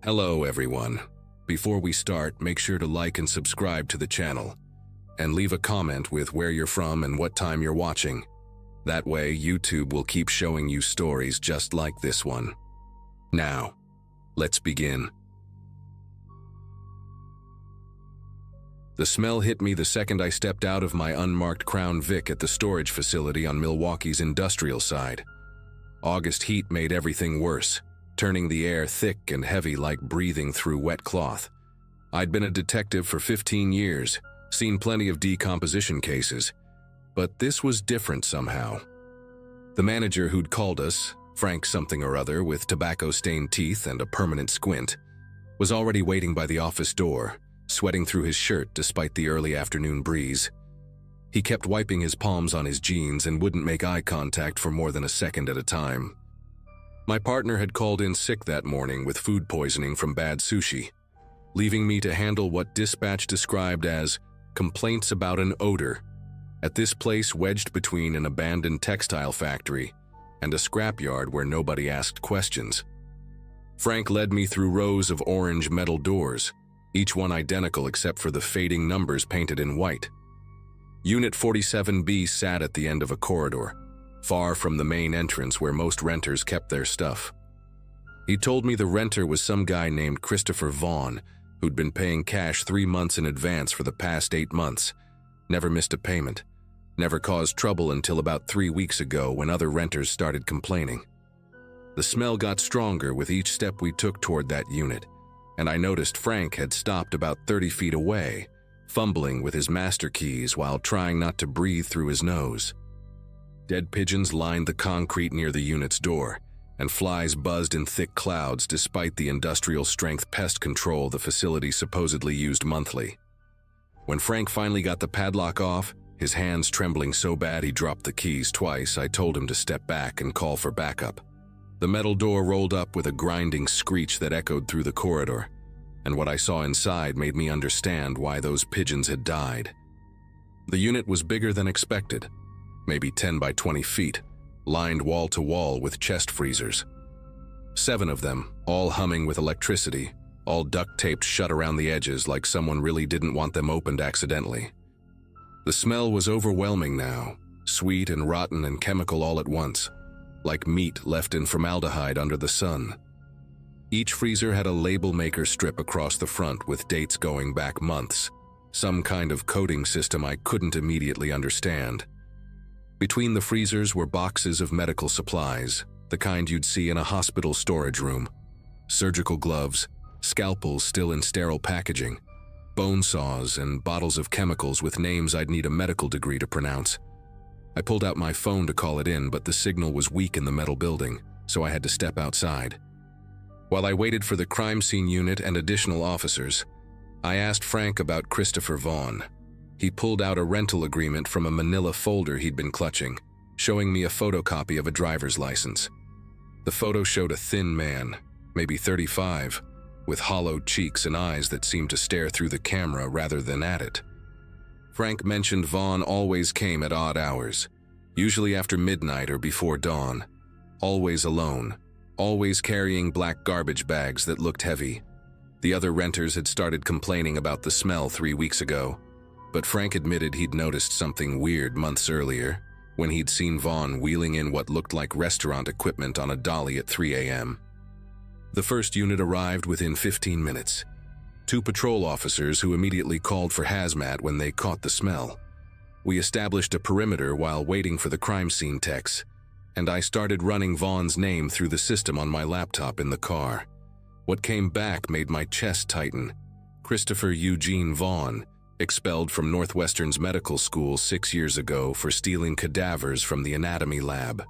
Hello everyone. Before we start, make sure to like and subscribe to the channel, and leave a comment with where you're from and what time you're watching. That way, YouTube will keep showing you stories just like this one. Now, let's begin. The smell hit me the second I stepped out of my unmarked Crown Vic at the storage facility on Milwaukee's industrial side. August heat made everything worse, turning the air thick and heavy like breathing through wet cloth. I'd been a detective for 15 years, seen plenty of decomposition cases, but this was different somehow. The manager who'd called us, Frank something or other with tobacco-stained teeth and a permanent squint, was already waiting by the office door, sweating through his shirt despite the early afternoon breeze. He kept wiping his palms on his jeans and wouldn't make eye contact for more than a second at a time. My partner had called in sick that morning with food poisoning from bad sushi, leaving me to handle what dispatch described as complaints about an odor at this place wedged between an abandoned textile factory and a scrapyard where nobody asked questions. Frank led me through rows of orange metal doors, each one identical except for the fading numbers painted in white. Unit 47B sat at the end of a corridor, far from the main entrance where most renters kept their stuff. He told me the renter was some guy named Christopher Vaughn, who'd been paying cash 3 months in advance for the past 8 months, never missed a payment, never caused trouble until about 3 weeks ago when other renters started complaining. The smell got stronger with each step we took toward that unit, and I noticed Frank had stopped about 30 feet away, fumbling with his master keys while trying not to breathe through his nose. Dead pigeons lined the concrete near the unit's door, and flies buzzed in thick clouds despite the industrial-strength pest control the facility supposedly used monthly. When Frank finally got the padlock off, his hands trembling so bad he dropped the keys twice, I told him to step back and call for backup. The metal door rolled up with a grinding screech that echoed through the corridor, and what I saw inside made me understand why those pigeons had died. The unit was bigger than expected, maybe 10 by 20 feet, lined wall to wall with chest freezers. 7 of them, all humming with electricity, all duct-taped shut around the edges like someone really didn't want them opened accidentally. The smell was overwhelming now, sweet and rotten and chemical all at once, like meat left in formaldehyde under the sun. Each freezer had a label maker strip across the front with dates going back months, some kind of coding system I couldn't immediately understand. Between the freezers were boxes of medical supplies, the kind you'd see in a hospital storage room. Surgical gloves, scalpels still in sterile packaging, bone saws, and bottles of chemicals with names I'd need a medical degree to pronounce. I pulled out my phone to call it in, but the signal was weak in the metal building, so I had to step outside. While I waited for the crime scene unit and additional officers, I asked Frank about Christopher Vaughn. He pulled out a rental agreement from a manila folder he'd been clutching, showing me a photocopy of a driver's license. The photo showed a thin man, maybe 35, with hollowed cheeks and eyes that seemed to stare through the camera rather than at it. Frank mentioned Vaughn always came at odd hours, usually after midnight or before dawn, always alone, always carrying black garbage bags that looked heavy. The other renters had started complaining about the smell 3 weeks ago, but Frank admitted he'd noticed something weird months earlier when he'd seen Vaughn wheeling in what looked like restaurant equipment on a dolly at 3 a.m. The first unit arrived within 15 minutes. 2 patrol officers who immediately called for hazmat when they caught the smell. We established a perimeter while waiting for the crime scene techs, and I started running Vaughn's name through the system on my laptop in the car. What came back made my chest tighten. Christopher Eugene Vaughn, expelled from Northwestern's medical school 6 years ago for stealing cadavers from the anatomy lab.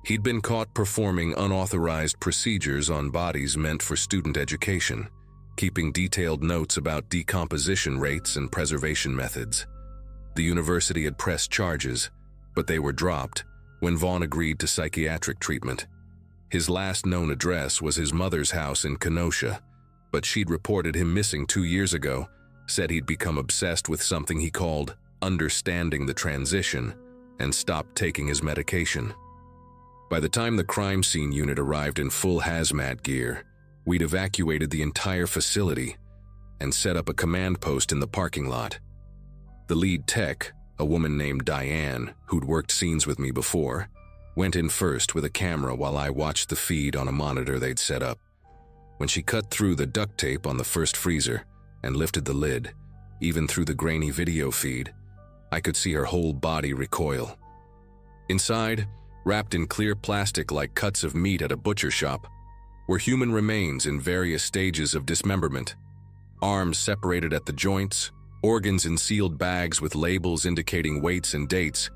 He'd been caught performing unauthorized procedures on bodies meant for student education, keeping detailed notes about decomposition rates and preservation methods. The university had pressed charges, but they were dropped when Vaughn agreed to psychiatric treatment. His last known address was his mother's house in Kenosha, but she'd reported him missing 2 years ago, said he'd become obsessed with something he called understanding the transition and stopped taking his medication. By the time the crime scene unit arrived in full hazmat gear, We'd evacuated the entire facility and set up a command post in the parking lot. The lead tech, a woman named Diane, who'd worked scenes with me before, went in first with a camera while I watched the feed on a monitor they'd set up. When she cut through the duct tape on the first freezer and lifted the lid, even through the grainy video feed, I could see her whole body recoil. Inside, wrapped in clear plastic like cuts of meat at a butcher shop, were human remains in various stages of dismemberment. Arms separated at the joints, organs in sealed bags with labels indicating weights and dates,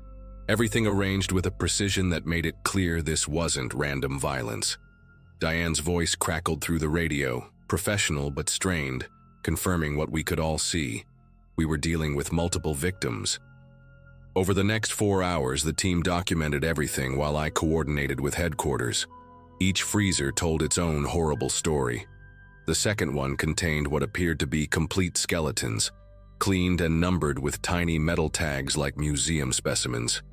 everything arranged with a precision that made it clear this wasn't random violence. Diane's voice crackled through the radio, professional but strained, confirming what we could all see. We were dealing with multiple victims. Over the next 4 hours, the team documented everything while I coordinated with headquarters. Each freezer told its own horrible story. The second one contained what appeared to be complete skeletons, cleaned and numbered with tiny metal tags like museum specimens.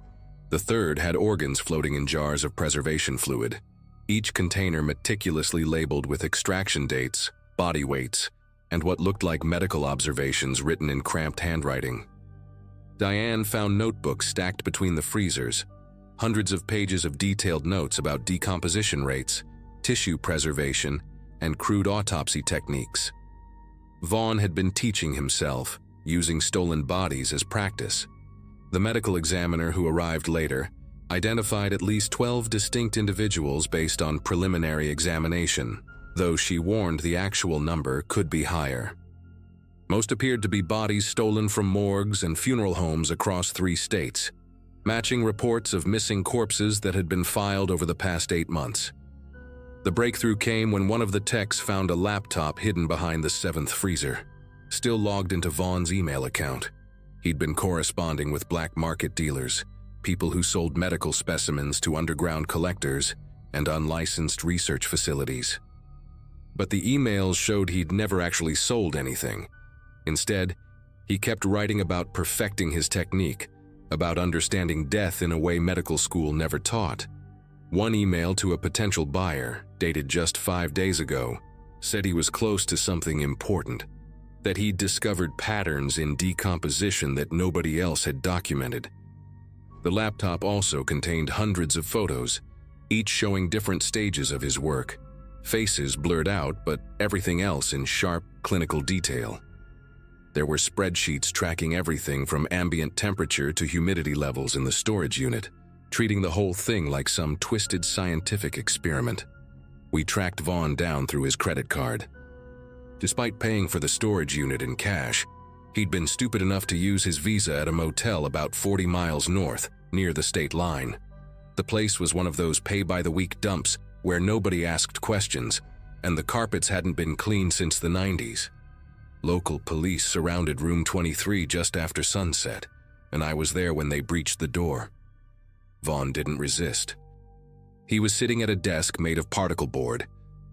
The third had organs floating in jars of preservation fluid, each container meticulously labeled with extraction dates, body weights, and what looked like medical observations written in cramped handwriting. Diane found notebooks stacked between the freezers, hundreds of pages of detailed notes about decomposition rates, tissue preservation, and crude autopsy techniques. Vaughn had been teaching himself, using stolen bodies as practice. The medical examiner who arrived later identified at least 12 distinct individuals based on preliminary examination, though she warned the actual number could be higher. Most appeared to be bodies stolen from morgues and funeral homes across 3 states, matching reports of missing corpses that had been filed over the past 8 months. The breakthrough came when one of the techs found a laptop hidden behind the 7th freezer, still logged into Vaughn's email account. He'd been corresponding with black market dealers, people who sold medical specimens to underground collectors and unlicensed research facilities. But the emails showed he'd never actually sold anything. Instead, he kept writing about perfecting his technique, about understanding death in a way medical school never taught. One email to a potential buyer, dated just 5 days ago, said he was close to something important, that he'd discovered patterns in decomposition that nobody else had documented. The laptop also contained hundreds of photos, each showing different stages of his work, faces blurred out, but everything else in sharp, clinical detail. There were spreadsheets tracking everything from ambient temperature to humidity levels in the storage unit, treating the whole thing like some twisted scientific experiment. We tracked Vaughn down through his credit card. Despite paying for the storage unit in cash, he'd been stupid enough to use his Visa at a motel about 40 miles north, near the state line. The place was one of those pay-by-the-week dumps where nobody asked questions, and the carpets hadn't been cleaned since the 90s. Local police surrounded room 23 just after sunset, and I was there when they breached the door. Vaughn didn't resist. He was sitting at a desk made of particle board,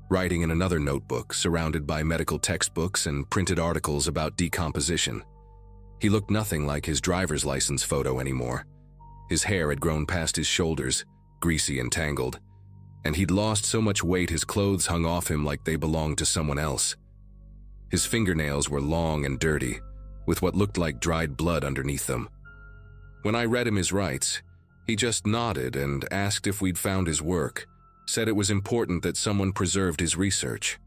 writing in another notebook surrounded by medical textbooks and printed articles about decomposition. He looked nothing like his driver's license photo anymore. His hair had grown past his shoulders, greasy and tangled, and he'd lost so much weight his clothes hung off him like they belonged to someone else. His fingernails were long and dirty, with what looked like dried blood underneath them. When I read him his rights, he just nodded and asked if we'd found his work, said it was important that someone preserved his research.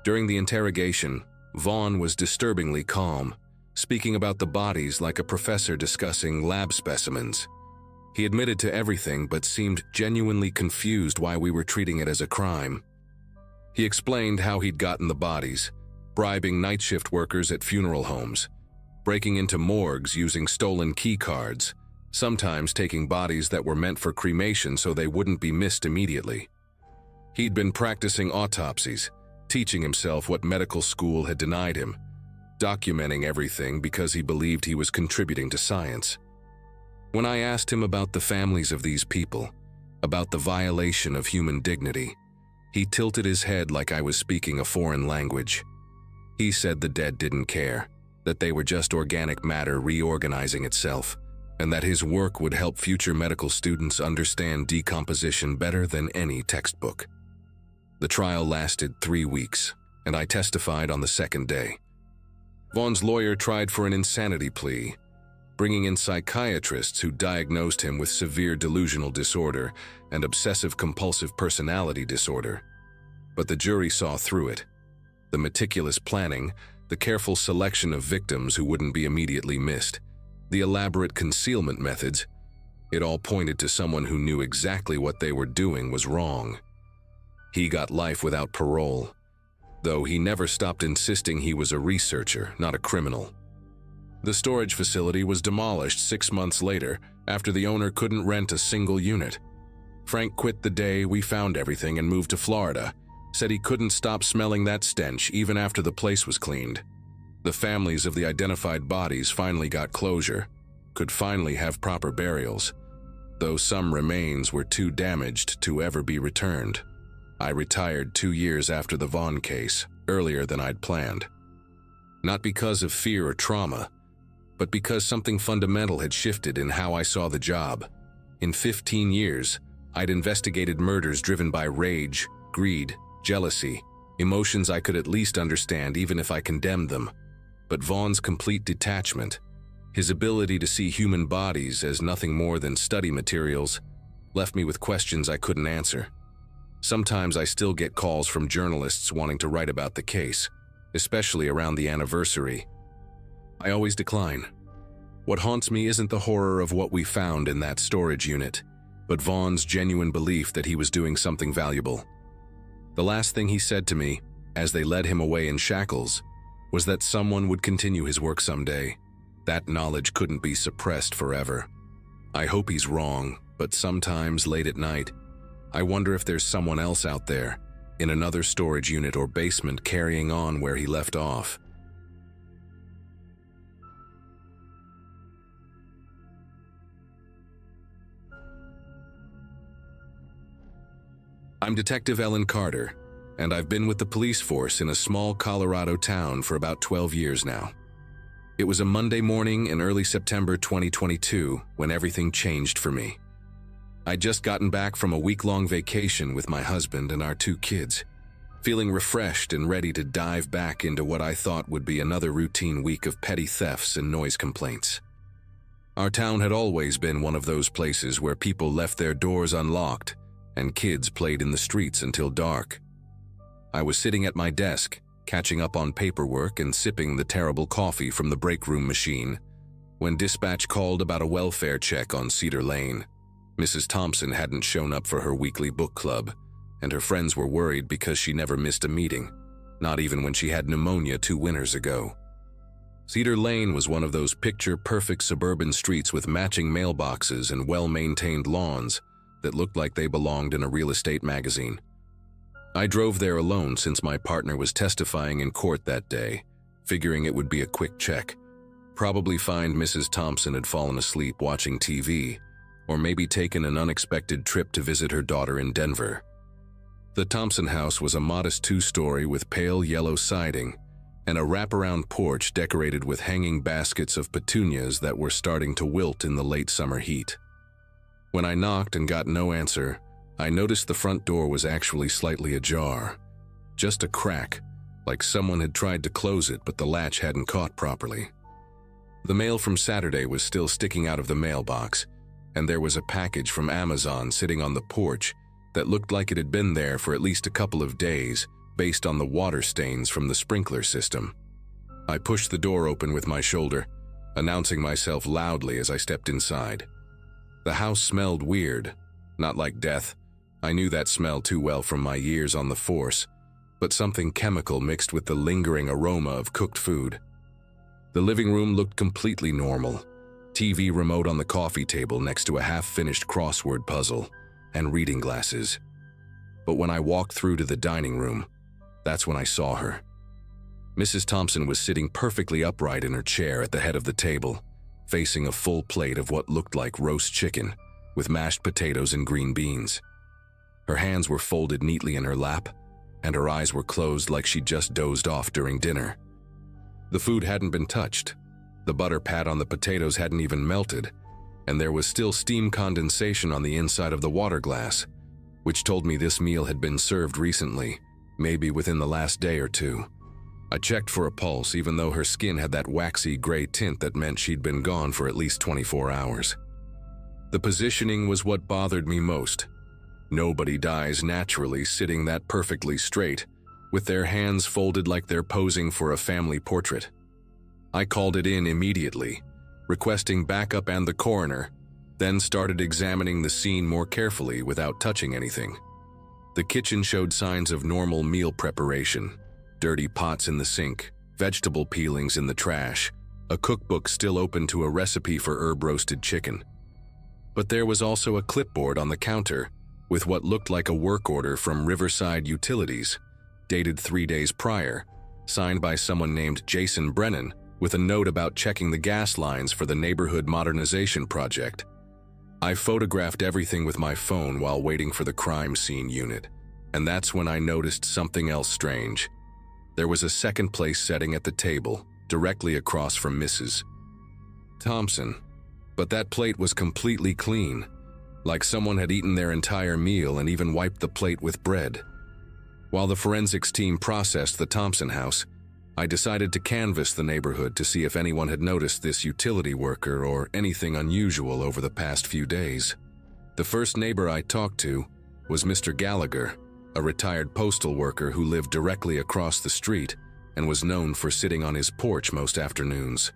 During the interrogation, Vaughn was disturbingly calm, speaking about the bodies like a professor discussing lab specimens. He admitted to everything but seemed genuinely confused why we were treating it as a crime. He explained how he'd gotten the bodies, bribing night shift workers at funeral homes, breaking into morgues using stolen key cards, sometimes taking bodies that were meant for cremation so they wouldn't be missed immediately. He'd been practicing autopsies, teaching himself what medical school had denied him, documenting everything because he believed he was contributing to science. When I asked him about the families of these people, about the violation of human dignity, he tilted his head like I was speaking a foreign language. He said the dead didn't care, that they were just organic matter reorganizing itself, and that his work would help future medical students understand decomposition better than any textbook. The trial lasted 3 weeks, and I testified on the second day. Vaughn's lawyer tried for an insanity plea, bringing in psychiatrists who diagnosed him with severe delusional disorder and obsessive-compulsive personality disorder. But the jury saw through it. The meticulous planning, the careful selection of victims who wouldn't be immediately missed, the elaborate concealment methods, it all pointed to someone who knew exactly what they were doing was wrong. He got life without parole, though he never stopped insisting he was a researcher, not a criminal. The storage facility was demolished 6 months later after the owner couldn't rent a single unit. Frank quit the day we found everything and moved to Florida, said he couldn't stop smelling that stench even after the place was cleaned. The families of the identified bodies finally got closure, could finally have proper burials, though some remains were too damaged to ever be returned. I retired 2 years after the Vaughn case, earlier than I'd planned. Not because of fear or trauma, but because something fundamental had shifted in how I saw the job. In 15 years, I'd investigated murders driven by rage, greed, jealousy, emotions I could at least understand even if I condemned them. But Vaughn's complete detachment, his ability to see human bodies as nothing more than study materials, left me with questions I couldn't answer. Sometimes I still get calls from journalists wanting to write about the case, especially around the anniversary. I always decline. What haunts me isn't the horror of what we found in that storage unit, but Vaughn's genuine belief that he was doing something valuable. The last thing he said to me, as they led him away in shackles, was that someone would continue his work someday. That knowledge couldn't be suppressed forever. I hope he's wrong, but sometimes late at night, I wonder if there's someone else out there, in another storage unit or basement carrying on where he left off. I'm Detective Ellen Carter, and I've been with the police force in a small Colorado town for about 12 years now. It was a Monday morning in early September 2022 when everything changed for me. I'd just gotten back from a week-long vacation with my husband and our 2 kids, feeling refreshed and ready to dive back into what I thought would be another routine week of petty thefts and noise complaints. Our town had always been one of those places where people left their doors unlocked and kids played in the streets until dark. I was sitting at my desk, catching up on paperwork and sipping the terrible coffee from the break room machine, when dispatch called about a welfare check on Cedar Lane. Mrs. Thompson hadn't shown up for her weekly book club, and her friends were worried because she never missed a meeting, not even when she had pneumonia 2 winters ago. Cedar Lane was one of those picture-perfect suburban streets with matching mailboxes and well-maintained lawns that looked like they belonged in a real estate magazine. I drove there alone since my partner was testifying in court that day, figuring it would be a quick check. Probably find Mrs. Thompson had fallen asleep watching TV, or maybe taken an unexpected trip to visit her daughter in Denver. The Thompson house was a modest 2-story with pale yellow siding and a wraparound porch decorated with hanging baskets of petunias that were starting to wilt in the late summer heat. When I knocked and got no answer, I noticed the front door was actually slightly ajar. Just a crack, like someone had tried to close it but the latch hadn't caught properly. The mail from Saturday was still sticking out of the mailbox, and there was a package from Amazon sitting on the porch that looked like it had been there for at least a couple of days based on the water stains from the sprinkler system. I pushed the door open with my shoulder, announcing myself loudly as I stepped inside. The house smelled weird, not like death. I knew that smell too well from my years on the force, but something chemical mixed with the lingering aroma of cooked food. The living room looked completely normal. TV remote on the coffee table next to a half-finished crossword puzzle, and reading glasses. But when I walked through to the dining room, that's when I saw her. Mrs. Thompson was sitting perfectly upright in her chair at the head of the table, facing a full plate of what looked like roast chicken, with mashed potatoes and green beans. Her hands were folded neatly in her lap, and her eyes were closed like she'd just dozed off during dinner. The food hadn't been touched. The butter pat on the potatoes hadn't even melted, and there was still steam condensation on the inside of the water glass. which told me this meal had been served recently, maybe within the last day or two. I checked for a pulse, even though her skin had that waxy gray tint that meant she'd been gone for at least 24 hours. The positioning was what bothered me most. Nobody dies naturally sitting that perfectly straight, with their hands folded like they're posing for a family portrait. I called it in immediately, requesting backup and the coroner, then started examining the scene more carefully without touching anything. The kitchen showed signs of normal meal preparation: dirty pots in the sink, vegetable peelings in the trash, a cookbook still open to a recipe for herb-roasted chicken. But there was also a clipboard on the counter with what looked like a work order from Riverside Utilities, dated 3 days prior, signed by someone named Jason Brennan, with a note about checking the gas lines for the neighborhood modernization project. I photographed everything with my phone while waiting for the crime scene unit, and that's when I noticed something else strange. There was a second-place setting at the table, directly across from Mrs. Thompson, but that plate was completely clean, like someone had eaten their entire meal and even wiped the plate with bread. While the forensics team processed the Thompson house, I decided to canvass the neighborhood to see if anyone had noticed this utility worker or anything unusual over the past few days. The first neighbor I talked to was Mr. Gallagher, a retired postal worker who lived directly across the street and was known for sitting on his porch most afternoons.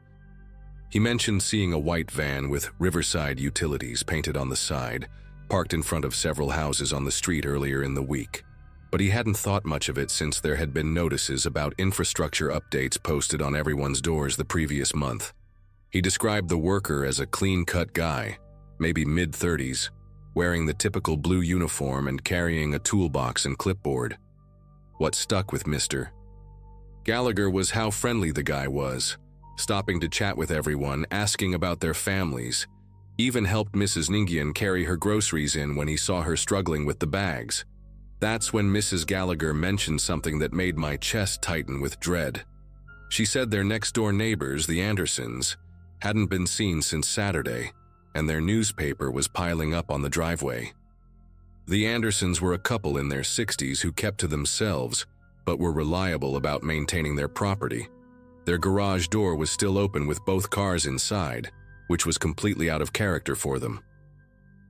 He mentioned seeing a white van with Riverside Utilities painted on the side, parked in front of several houses on the street earlier in the week. But he hadn't thought much of it since there had been notices about infrastructure updates posted on everyone's doors the previous month. He described the worker as a clean-cut guy, maybe mid-30s, wearing the typical blue uniform and carrying a toolbox and clipboard. What stuck with Mr. Gallagher was how friendly the guy was, stopping to chat with everyone, asking about their families, even helped Mrs. Ningian carry her groceries in when he saw her struggling with the bags. That's when Mrs. Gallagher mentioned something that made my chest tighten with dread. She said their next-door neighbors, the Andersons, hadn't been seen since Saturday, and their newspaper was piling up on the driveway. The Andersons were a couple in their 60s who kept to themselves, but were reliable about maintaining their property. Their garage door was still open with both cars inside, which was completely out of character for them.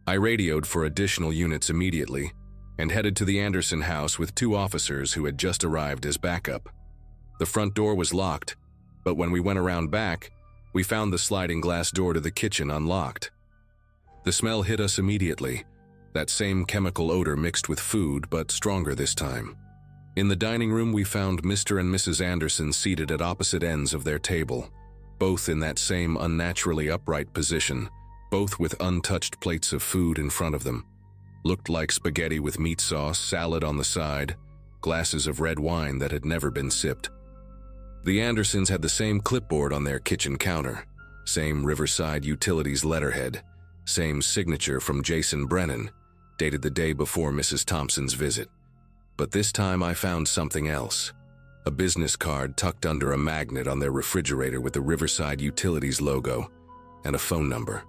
I radioed for additional units immediately, and headed to the Anderson house with 2 officers who had just arrived as backup. The front door was locked, but when we went around back, we found the sliding glass door to the kitchen unlocked. The smell hit us immediately, that same chemical odor mixed with food, but stronger this time. In the dining room, we found Mr. and Mrs. Anderson seated at opposite ends of their table, both in that same unnaturally upright position, both with untouched plates of food in front of them. Looked like spaghetti with meat sauce, salad on the side, glasses of red wine that had never been sipped. The Andersons had the same clipboard on their kitchen counter, same Riverside Utilities letterhead, same signature from Jason Brennan, dated the day before Mrs. Thompson's visit. But this time I found something else. A business card tucked under a magnet on their refrigerator with the Riverside Utilities logo, and a phone number.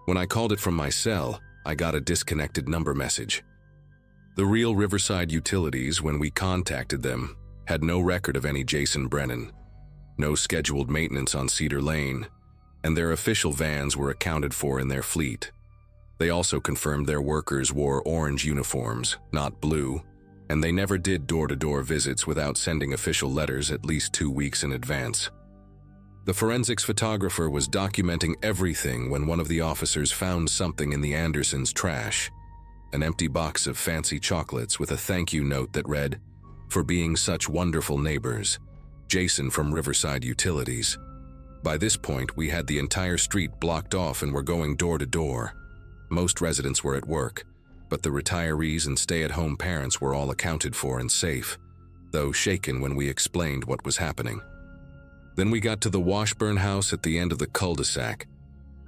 When I called it from my cell, I got a disconnected number message. The real Riverside Utilities, when we contacted them, had no record of any Jason Brennan, no scheduled maintenance on Cedar Lane, and their official vans were accounted for in their fleet. They also confirmed their workers wore orange uniforms, not blue, and they never did door-to-door visits without sending official letters at least 2 weeks in advance. The forensics photographer was documenting everything when one of the officers found something in the Andersons' trash, an empty box of fancy chocolates with a thank you note that read, "For being such wonderful neighbors, Jason from Riverside Utilities." By this point, we had the entire street blocked off and were going door to door. Most residents were at work, but the retirees and stay-at-home parents were all accounted for and safe, though shaken when we explained what was happening. Then we got to the Washburn house at the end of the cul-de-sac.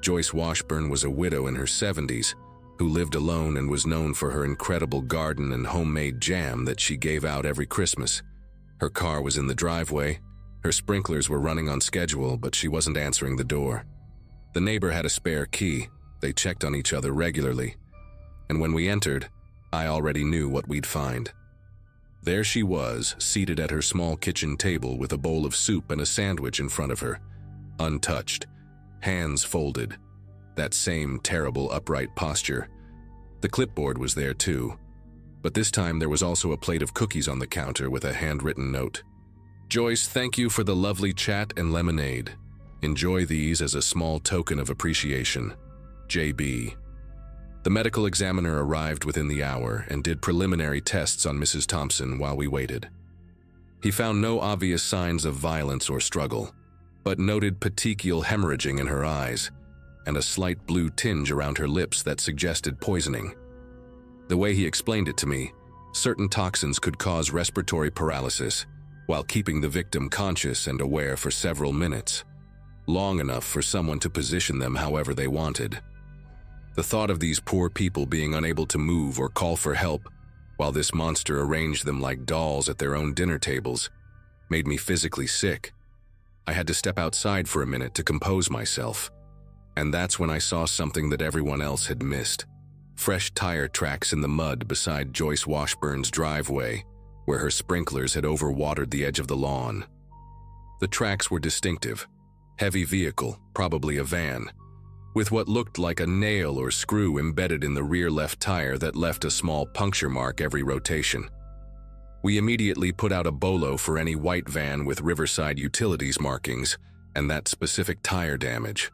Joyce Washburn was a widow in her 70s who lived alone and was known for her incredible garden and homemade jam that she gave out every Christmas. Her car was in the driveway. Her sprinklers were running on schedule, but she wasn't answering the door. The neighbor had a spare key. They checked on each other regularly. And when we entered, I already knew what we'd find. There she was, seated at her small kitchen table with a bowl of soup and a sandwich in front of her, untouched, hands folded, that same terrible upright posture. The clipboard was there too, but this time there was also a plate of cookies on the counter with a handwritten note. "Joyce, thank you for the lovely chat and lemonade. Enjoy these as a small token of appreciation. JB." The medical examiner arrived within the hour and did preliminary tests on Mrs. Thompson while we waited. He found no obvious signs of violence or struggle, but noted petechial hemorrhaging in her eyes and a slight blue tinge around her lips that suggested poisoning. The way he explained it to me, certain toxins could cause respiratory paralysis while keeping the victim conscious and aware for several minutes, long enough for someone to position them however they wanted. The thought of these poor people being unable to move or call for help while this monster arranged them like dolls at their own dinner tables made me physically sick. I had to step outside for a minute to compose myself, and that's when I saw something that everyone else had missed. Fresh tire tracks in the mud beside Joyce Washburn's driveway, where her sprinklers had overwatered the edge of the lawn. The tracks were distinctive. Heavy vehicle, probably a van, with what looked like a nail or screw embedded in the rear left tire that left a small puncture mark every rotation. We immediately put out a bolo for any white van with Riverside Utilities markings and that specific tire damage.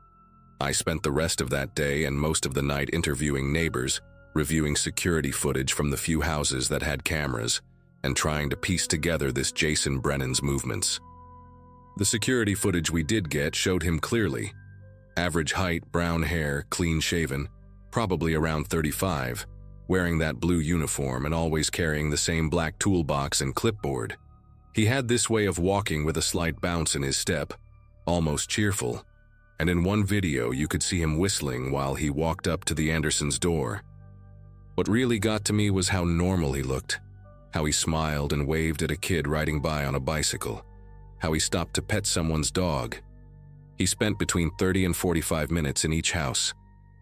I spent the rest of that day and most of the night interviewing neighbors, reviewing security footage from the few houses that had cameras, and trying to piece together this Jason Brennan's movements. The security footage we did get showed him clearly. Average height, brown hair, clean-shaven, probably around 35, wearing that blue uniform and always carrying the same black toolbox and clipboard. He had this way of walking with a slight bounce in his step, almost cheerful, and in one video you could see him whistling while he walked up to the Andersons' door. What really got to me was how normal he looked, how he smiled and waved at a kid riding by on a bicycle, how he stopped to pet someone's dog. He spent between 30 and 45 minutes in each house,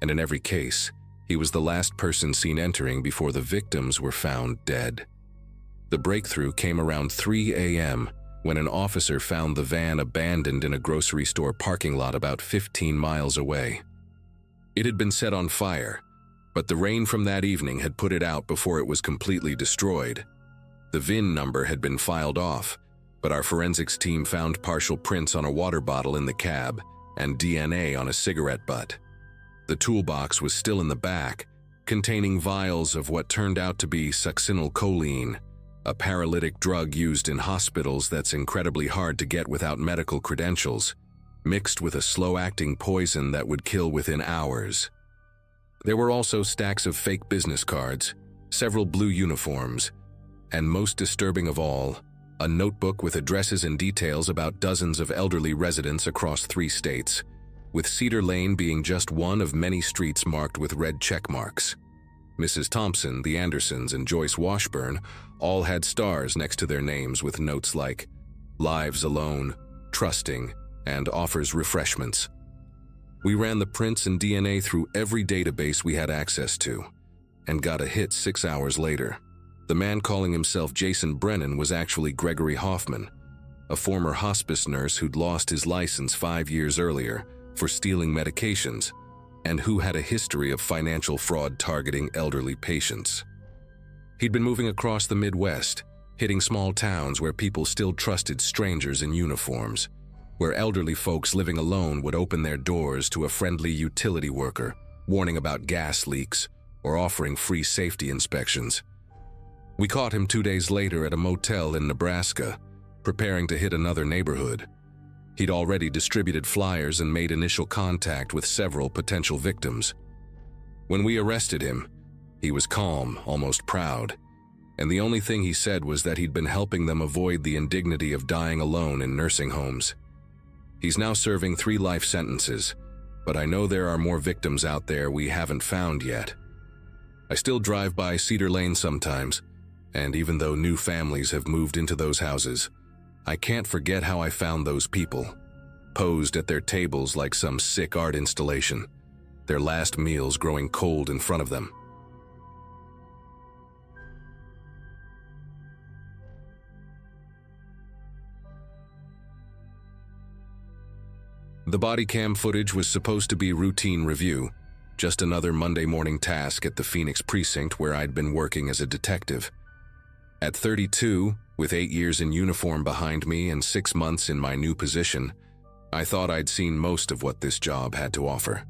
and in every case, he was the last person seen entering before the victims were found dead. The breakthrough came around 3 a.m. when an officer found the van abandoned in a grocery store parking lot about 15 miles away. It had been set on fire, but the rain from that evening had put it out before it was completely destroyed. The VIN number had been filed off, but our forensics team found partial prints on a water bottle in the cab and DNA on a cigarette butt. The toolbox was still in the back, containing vials of what turned out to be succinylcholine, a paralytic drug used in hospitals that's incredibly hard to get without medical credentials, mixed with a slow-acting poison that would kill within hours. There were also stacks of fake business cards, several blue uniforms, and most disturbing of all, a notebook with addresses and details about dozens of elderly residents across 3 states, with Cedar Lane being just one of many streets marked with red check marks. Mrs. Thompson, the Andersons, and Joyce Washburn all had stars next to their names with notes like "Lives Alone," "Trusting," and "Offers Refreshments." We ran the prints and DNA through every database we had access to, and got a hit 6 hours later. The man calling himself Jason Brennan was actually Gregory Hoffman, a former hospice nurse who'd lost his license 5 years earlier for stealing medications, and who had a history of financial fraud targeting elderly patients. He'd been moving across the Midwest, hitting small towns where people still trusted strangers in uniforms, where elderly folks living alone would open their doors to a friendly utility worker, warning about gas leaks or offering free safety inspections. We caught him 2 days later at a motel in Nebraska, preparing to hit another neighborhood. He'd already distributed flyers and made initial contact with several potential victims. When we arrested him, he was calm, almost proud, and the only thing he said was that he'd been helping them avoid the indignity of dying alone in nursing homes. He's now serving 3 life sentences, but I know there are more victims out there we haven't found yet. I still drive by Cedar Lane sometimes, and even though new families have moved into those houses, I can't forget how I found those people, posed at their tables like some sick art installation, their last meals growing cold in front of them. The body cam footage was supposed to be routine review, just another Monday morning task at the Phoenix precinct where I'd been working as a detective. At 32, with 8 years in uniform behind me and 6 months in my new position, I thought I'd seen most of what this job had to offer.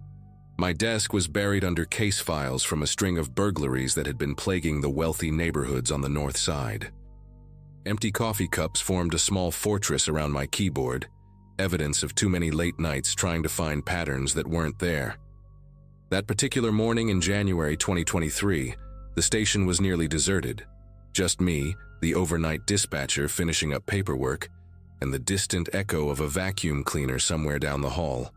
My desk was buried under case files from a string of burglaries that had been plaguing the wealthy neighborhoods on the north side. Empty coffee cups formed a small fortress around my keyboard, evidence of too many late nights trying to find patterns that weren't there. That particular morning in January 2023, the station was nearly deserted. Just me, the overnight dispatcher finishing up paperwork, and the distant echo of a vacuum cleaner somewhere down the hall.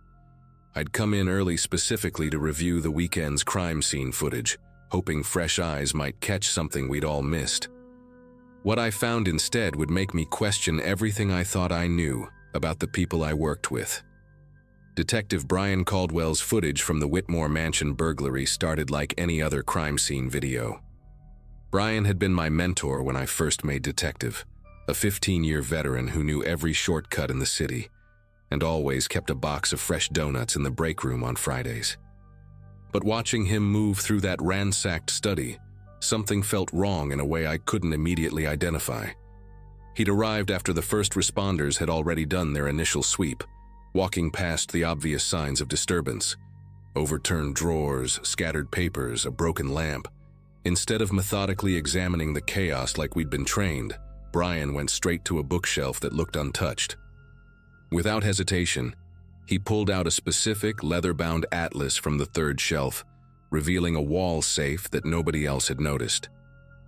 I'd come in early specifically to review the weekend's crime scene footage, hoping fresh eyes might catch something we'd all missed. What I found instead would make me question everything I thought I knew about the people I worked with. Detective Brian Caldwell's footage from the Whitmore Mansion burglary started like any other crime scene video. Brian had been my mentor when I first made detective, a 15-year veteran who knew every shortcut in the city and always kept a box of fresh donuts in the break room on Fridays. But watching him move through that ransacked study, something felt wrong in a way I couldn't immediately identify. He'd arrived after the first responders had already done their initial sweep, walking past the obvious signs of disturbance. Overturned drawers, scattered papers, a broken lamp. Instead of methodically examining the chaos like we'd been trained, Brian went straight to a bookshelf that looked untouched. Without hesitation, he pulled out a specific leather-bound atlas from the third shelf, revealing a wall safe that nobody else had noticed.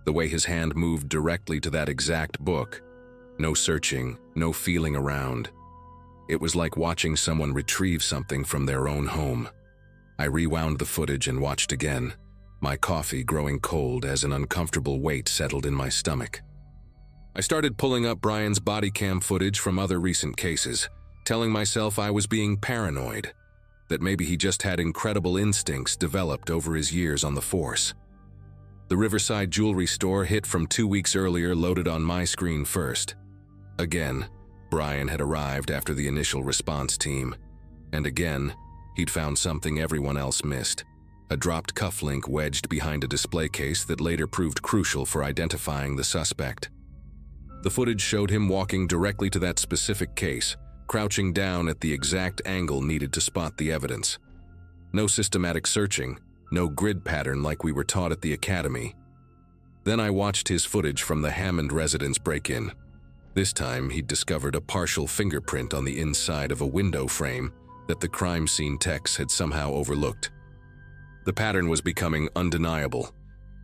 The way his hand moved directly to that exact book. No searching, no feeling around. It was like watching someone retrieve something from their own home. I rewound the footage and watched again, my coffee growing cold as an uncomfortable weight settled in my stomach. I started pulling up Brian's body cam footage from other recent cases, telling myself I was being paranoid, that maybe he just had incredible instincts developed over his years on the force. The Riverside jewelry store hit from 2 weeks earlier loaded on my screen first. Again, Brian had arrived after the initial response team, and again, he'd found something everyone else missed, a dropped cufflink wedged behind a display case that later proved crucial for identifying the suspect. The footage showed him walking directly to that specific case, crouching down at the exact angle needed to spot the evidence. No systematic searching, no grid pattern like we were taught at the academy. Then I watched his footage from the Hammond residence break-in. This time, he'd discovered a partial fingerprint on the inside of a window frame that the crime scene techs had somehow overlooked. The pattern was becoming undeniable,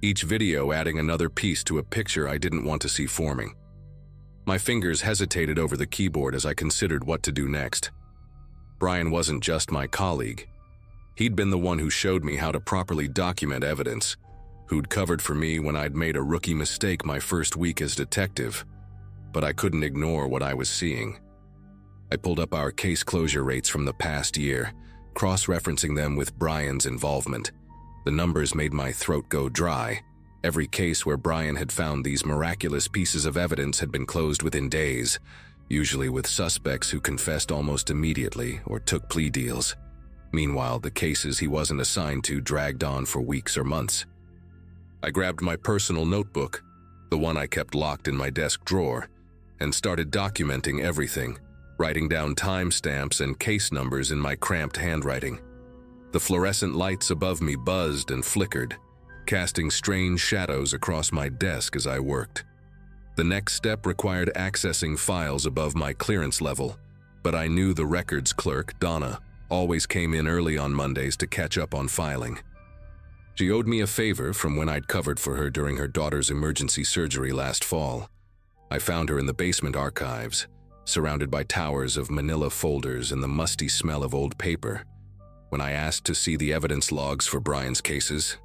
each video adding another piece to a picture I didn't want to see forming. My fingers hesitated over the keyboard as I considered what to do next. Brian wasn't just my colleague. He'd been the one who showed me how to properly document evidence, who'd covered for me when I'd made a rookie mistake my first week as detective. But I couldn't ignore what I was seeing. I pulled up our case closure rates from the past year, cross-referencing them with Brian's involvement. The numbers made my throat go dry. Every case where Brian had found these miraculous pieces of evidence had been closed within days, usually with suspects who confessed almost immediately or took plea deals. Meanwhile, the cases he wasn't assigned to dragged on for weeks or months. I grabbed my personal notebook, the one I kept locked in my desk drawer, and started documenting everything, writing down timestamps and case numbers in my cramped handwriting. The fluorescent lights above me buzzed and flickered, casting strange shadows across my desk as I worked. The next step required accessing files above my clearance level, but I knew the records clerk, Donna, always came in early on Mondays to catch up on filing. She owed me a favor from when I'd covered for her during her daughter's emergency surgery last fall. I found her in the basement archives, surrounded by towers of manila folders and the musty smell of old paper. When I asked to see the evidence logs for Brian's cases,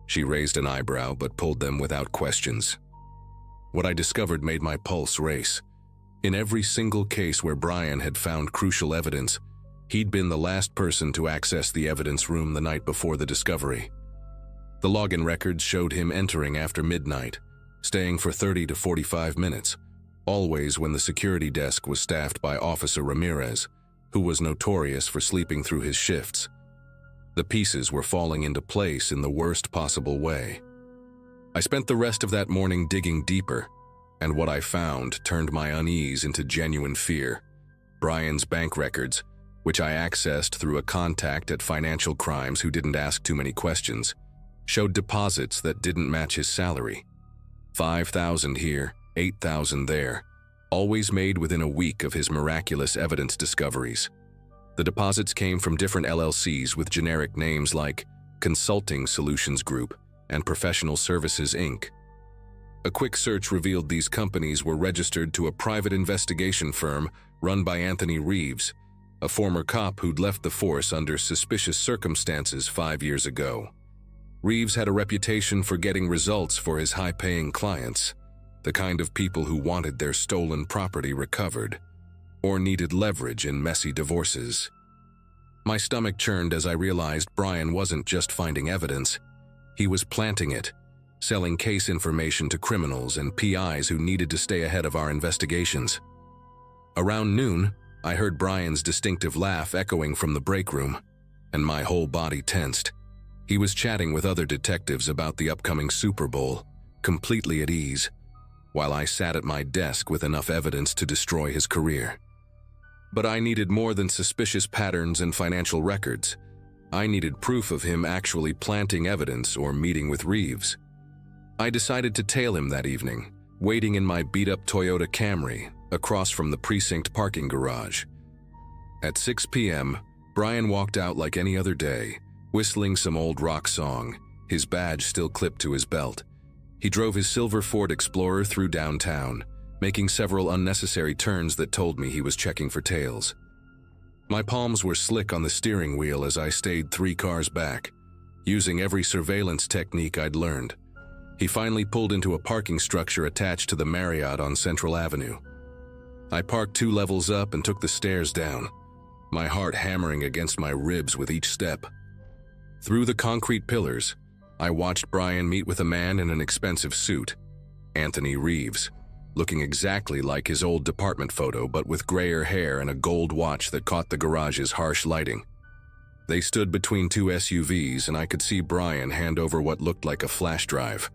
she raised an eyebrow but pulled them without questions. What I discovered made my pulse race. In every single case where Brian had found crucial evidence, he'd been the last person to access the evidence room the night before the discovery. The login records showed him entering after midnight, staying for 30 to 45 minutes, always when the security desk was staffed by Officer Ramirez, who was notorious for sleeping through his shifts. The pieces were falling into place in the worst possible way. I spent the rest of that morning digging deeper, and what I found turned my unease into genuine fear. Brian's bank records, which I accessed through a contact at Financial Crimes who didn't ask too many questions, showed deposits that didn't match his salary. $5,000 here, $8,000 there, always made within a week of his miraculous evidence discoveries. The deposits came from different LLCs with generic names like Consulting Solutions Group and Professional Services, Inc. A quick search revealed these companies were registered to a private investigation firm run by Anthony Reeves, a former cop who'd left the force under suspicious circumstances 5 years ago. Reeves had a reputation for getting results for his high-paying clients, the kind of people who wanted their stolen property recovered, or needed leverage in messy divorces. My stomach churned as I realized Brian wasn't just finding evidence, he was planting it, selling case information to criminals and PIs who needed to stay ahead of our investigations. Around noon, I heard Brian's distinctive laugh echoing from the break room, and my whole body tensed. He was chatting with other detectives about the upcoming Super Bowl, completely at ease, while I sat at my desk with enough evidence to destroy his career. But I needed more than suspicious patterns and financial records. I needed proof of him actually planting evidence or meeting with Reeves. I decided to tail him that evening, waiting in my beat-up Toyota Camry across from the precinct parking garage. At 6 p.m., Brian walked out like any other day, whistling some old rock song, his badge still clipped to his belt. He drove his silver Ford Explorer through downtown, making several unnecessary turns that told me he was checking for tails. My palms were slick on the steering wheel as I stayed 3 cars back, using every surveillance technique I'd learned. He finally pulled into a parking structure attached to the Marriott on Central Avenue. I parked 2 levels up and took the stairs down, my heart hammering against my ribs with each step. Through the concrete pillars, I watched Brian meet with a man in an expensive suit, Anthony Reeves, looking exactly like his old department photo but with grayer hair and a gold watch that caught the garage's harsh lighting. They stood between 2 SUVs and I could see Brian hand over what looked like a flash drive.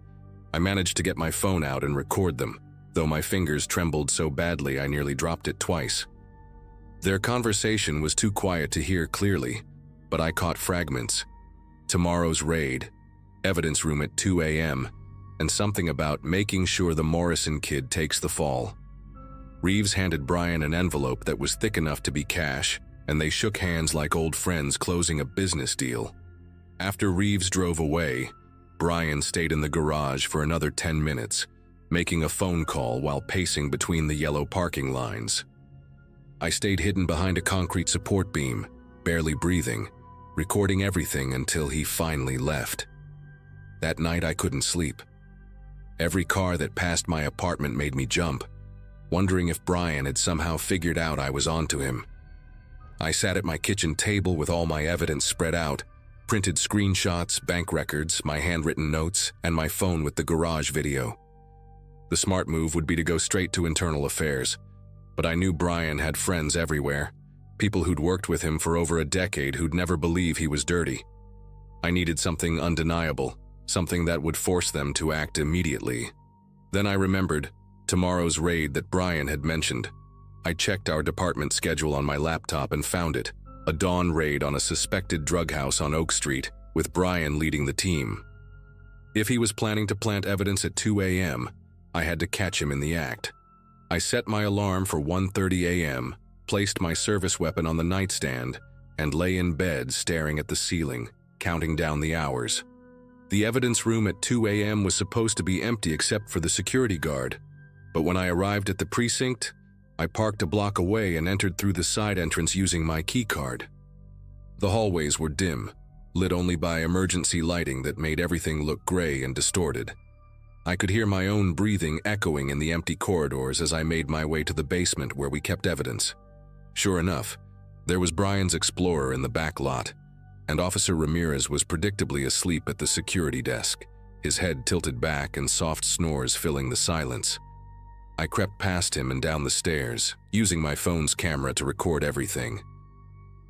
I managed to get my phone out and record them, though my fingers trembled so badly I nearly dropped it twice. Their conversation was too quiet to hear clearly, but I caught fragments. Tomorrow's raid, evidence room at 2 a.m., and something about making sure the Morrison kid takes the fall. Reeves handed Brian an envelope that was thick enough to be cash, and they shook hands like old friends closing a business deal. After Reeves drove away, Brian stayed in the garage for another 10 minutes, making a phone call while pacing between the yellow parking lines. I stayed hidden behind a concrete support beam, barely breathing, recording everything until he finally left. That night I couldn't sleep. Every car that passed my apartment made me jump, wondering if Brian had somehow figured out I was onto him. I sat at my kitchen table with all my evidence spread out, printed screenshots, bank records, my handwritten notes, and my phone with the garage video. The smart move would be to go straight to internal affairs, but I knew Brian had friends everywhere, people who'd worked with him for over a decade who'd never believe he was dirty. I needed something undeniable, something that would force them to act immediately. Then I remembered tomorrow's raid that Brian had mentioned. I checked our department schedule on my laptop and found it, a dawn raid on a suspected drug house on Oak Street, with Brian leading the team. If he was planning to plant evidence at 2 a.m., I had to catch him in the act. I set my alarm for 1:30 a.m., placed my service weapon on the nightstand, and lay in bed staring at the ceiling, counting down the hours. The evidence room at 2 a.m. was supposed to be empty except for the security guard, but when I arrived at the precinct, I parked a block away and entered through the side entrance using my key card. The hallways were dim, lit only by emergency lighting that made everything look gray and distorted. I could hear my own breathing echoing in the empty corridors as I made my way to the basement where we kept evidence. Sure enough, there was Brian's Explorer in the back lot, and Officer Ramirez was predictably asleep at the security desk, his head tilted back and soft snores filling the silence. I crept past him and down the stairs, using my phone's camera to record everything.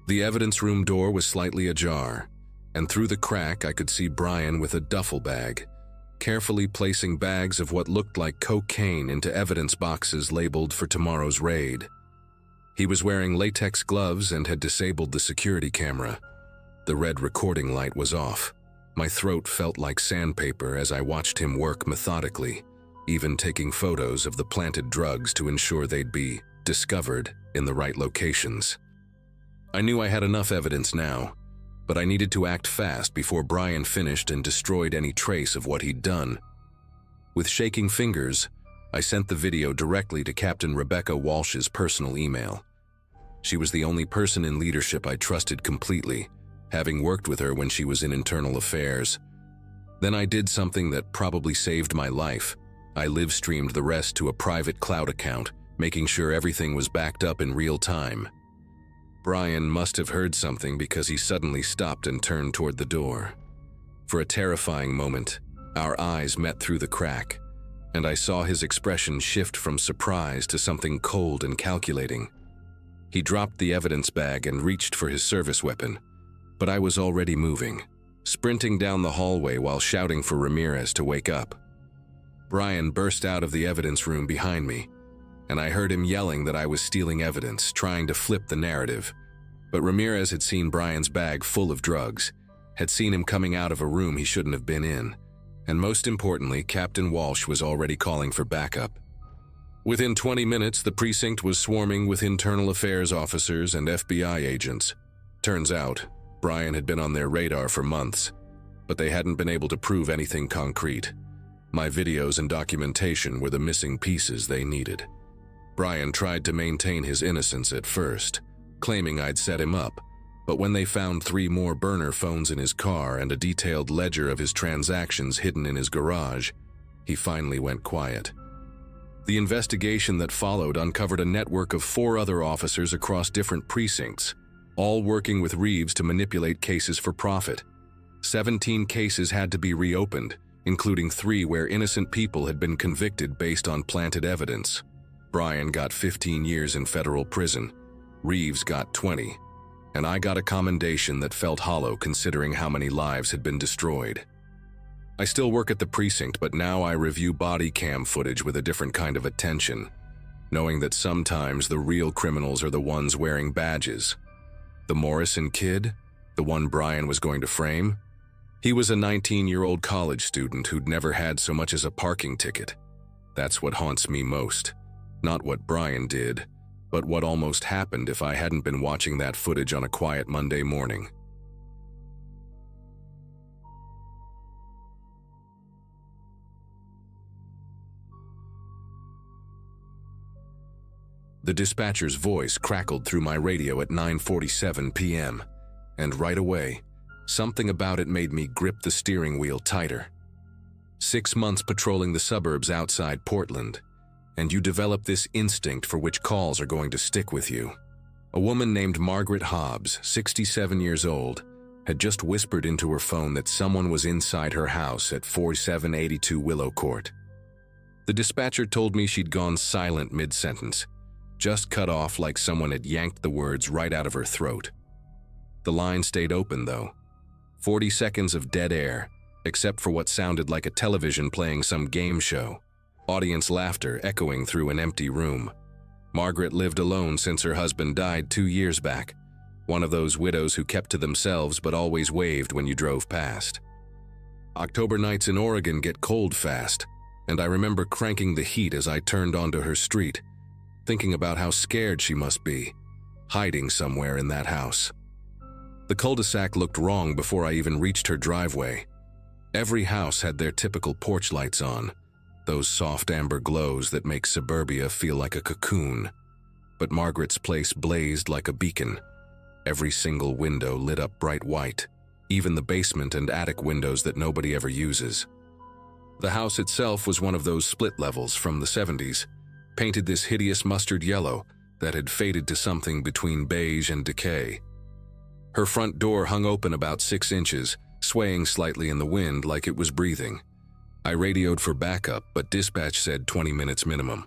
The evidence room door was slightly ajar, and through the crack I could see Brian with a duffel bag, carefully placing bags of what looked like cocaine into evidence boxes labeled for tomorrow's raid. He was wearing latex gloves and had disabled the security camera. The red recording light was off. My throat felt like sandpaper as I watched him work methodically, even taking photos of the planted drugs to ensure they'd be discovered in the right locations. I knew I had enough evidence now, but I needed to act fast before Brian finished and destroyed any trace of what he'd done. With shaking fingers, I sent the video directly to Captain Rebecca Walsh's personal email. She was the only person in leadership I trusted completely, having worked with her when she was in internal affairs. Then I did something that probably saved my life. I live-streamed the rest to a private cloud account, making sure everything was backed up in real time. Brian must have heard something because he suddenly stopped and turned toward the door. For a terrifying moment, our eyes met through the crack, and I saw his expression shift from surprise to something cold and calculating. He dropped the evidence bag and reached for his service weapon, but I was already moving, sprinting down the hallway while shouting for Ramirez to wake up. Brian burst out of the evidence room behind me, and I heard him yelling that I was stealing evidence, trying to flip the narrative. But Ramirez had seen Brian's bag full of drugs, had seen him coming out of a room he shouldn't have been in, and most importantly, Captain Walsh was already calling for backup. Within 20 minutes, the precinct was swarming with internal affairs officers and FBI agents. Turns out, Brian had been on their radar for months, but they hadn't been able to prove anything concrete. My videos and documentation were the missing pieces they needed. Brian tried to maintain his innocence at first, claiming I'd set him up, but when they found 3 more burner phones in his car and a detailed ledger of his transactions hidden in his garage, he finally went quiet. The investigation that followed uncovered a network of 4 other officers across different precincts, all working with Reeves to manipulate cases for profit. 17 cases had to be reopened, including 3 where innocent people had been convicted based on planted evidence. Brian got 15 years in federal prison, Reeves got 20, and I got a commendation that felt hollow considering how many lives had been destroyed. I still work at the precinct, but now I review body cam footage with a different kind of attention, knowing that sometimes the real criminals are the ones wearing badges. The Morrison kid, the one Brian was going to frame, he was a 19-year-old college student who'd never had so much as a parking ticket. That's what haunts me most. Not what Brian did, but what almost happened if I hadn't been watching that footage on a quiet Monday morning. The dispatcher's voice crackled through my radio at 9:47 p.m., and right away, something about it made me grip the steering wheel tighter. 6 months patrolling the suburbs outside Portland, and you develop this instinct for which calls are going to stick with you. A woman named Margaret Hobbs, 67 years old, had just whispered into her phone that someone was inside her house at 4782 Willow Court. The dispatcher told me she'd gone silent mid-sentence, just cut off like someone had yanked the words right out of her throat. The line stayed open, though. 40 seconds of dead air, except for what sounded like a television playing some game show. Audience laughter echoing through an empty room. Margaret lived alone since her husband died 2 years back, one of those widows who kept to themselves but always waved when you drove past. October nights in Oregon get cold fast, and I remember cranking the heat as I turned onto her street, thinking about how scared she must be, hiding somewhere in that house. The cul-de-sac looked wrong before I even reached her driveway. Every house had their typical porch lights on, those soft amber glows that make suburbia feel like a cocoon. But Margaret's place blazed like a beacon. Every single window lit up bright white, even the basement and attic windows that nobody ever uses. The house itself was one of those split levels from the 70s, painted this hideous mustard yellow that had faded to something between beige and decay. Her front door hung open about 6 inches, swaying slightly in the wind like it was breathing. I radioed for backup, but dispatch said 20 minutes minimum.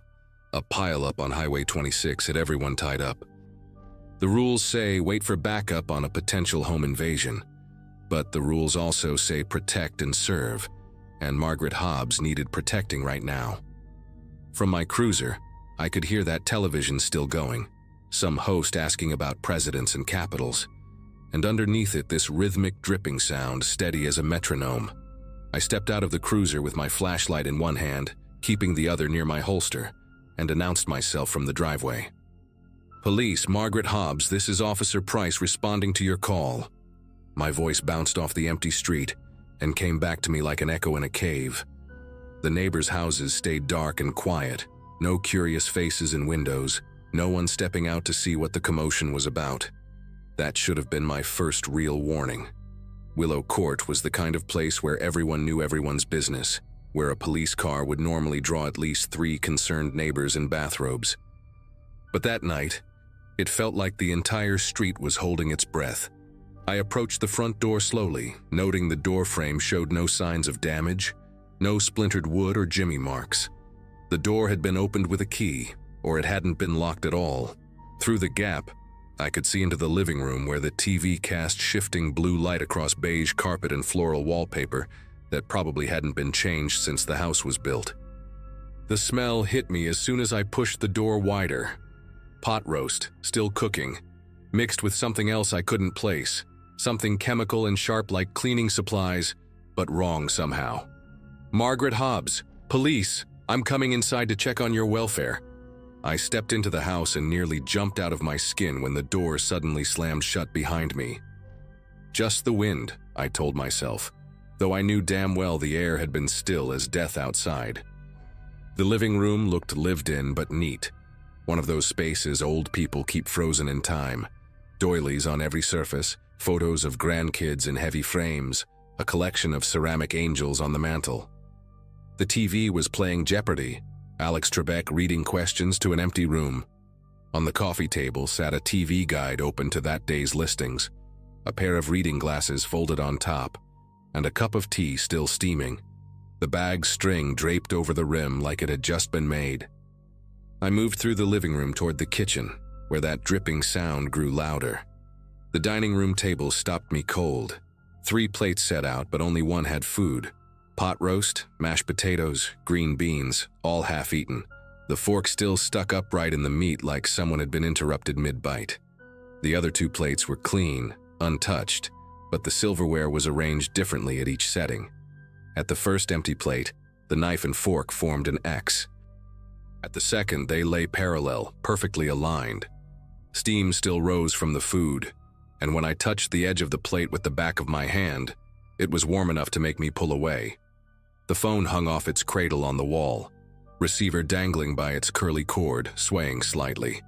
A pileup on Highway 26 had everyone tied up. The rules say wait for backup on a potential home invasion, but the rules also say protect and serve, and Margaret Hobbs needed protecting right now. From my cruiser, I could hear that television still going, some host asking about presidents and capitals, and underneath it this rhythmic dripping sound steady as a metronome. I stepped out of the cruiser with my flashlight in one hand, keeping the other near my holster, and announced myself from the driveway. "Police, Margaret Hobbs, this is Officer Price responding to your call." My voice bounced off the empty street and came back to me like an echo in a cave. The neighbors' houses stayed dark and quiet, no curious faces in windows, no one stepping out to see what the commotion was about. That should have been my first real warning. Willow Court was the kind of place where everyone knew everyone's business, where a police car would normally draw at least 3 concerned neighbors in bathrobes. But that night, it felt like the entire street was holding its breath. I approached the front door slowly, noting the door frame showed no signs of damage, no splintered wood or jimmy marks. The door had been opened with a key, or it hadn't been locked at all. Through the gap, I could see into the living room where the TV cast shifting blue light across beige carpet and floral wallpaper that probably hadn't been changed since the house was built. The smell hit me as soon as I pushed the door wider. Pot roast, still cooking, mixed with something else I couldn't place, something chemical and sharp like cleaning supplies, but wrong somehow. "Margaret Hobbs, police, I'm coming inside to check on your welfare." I stepped into the house and nearly jumped out of my skin when the door suddenly slammed shut behind me. Just the wind, I told myself, though I knew damn well the air had been still as death outside. The living room looked lived in but neat, one of those spaces old people keep frozen in time. Doilies on every surface, photos of grandkids in heavy frames, a collection of ceramic angels on the mantel. The TV was playing Jeopardy! Alex Trebek reading questions to an empty room. On the coffee table sat a TV guide open to that day's listings, a pair of reading glasses folded on top, and a cup of tea still steaming, the bag's string draped over the rim like it had just been made. I moved through the living room toward the kitchen, where that dripping sound grew louder. The dining room table stopped me cold. 3 plates set out, but only one had food. Pot roast, mashed potatoes, green beans, all half-eaten. The fork still stuck upright in the meat like someone had been interrupted mid-bite. The other 2 plates were clean, untouched, but the silverware was arranged differently at each setting. At the first empty plate, the knife and fork formed an X. At the second, they lay parallel, perfectly aligned. Steam still rose from the food, and when I touched the edge of the plate with the back of my hand, it was warm enough to make me pull away. The phone hung off its cradle on the wall, receiver dangling by its curly cord, swaying slightly,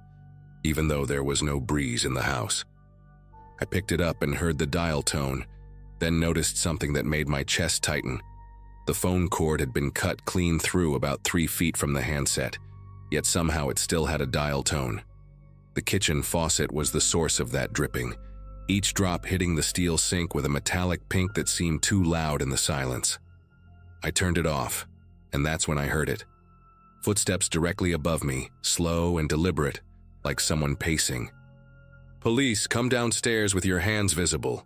even though there was no breeze in the house. I picked it up and heard the dial tone, then noticed something that made my chest tighten. The phone cord had been cut clean through about 3 feet from the handset, yet somehow it still had a dial tone. The kitchen faucet was the source of that dripping, each drop hitting the steel sink with a metallic pink that seemed too loud in the silence. I turned it off, and that's when I heard it. Footsteps directly above me, slow and deliberate, like someone pacing. "Police, come downstairs with your hands visible."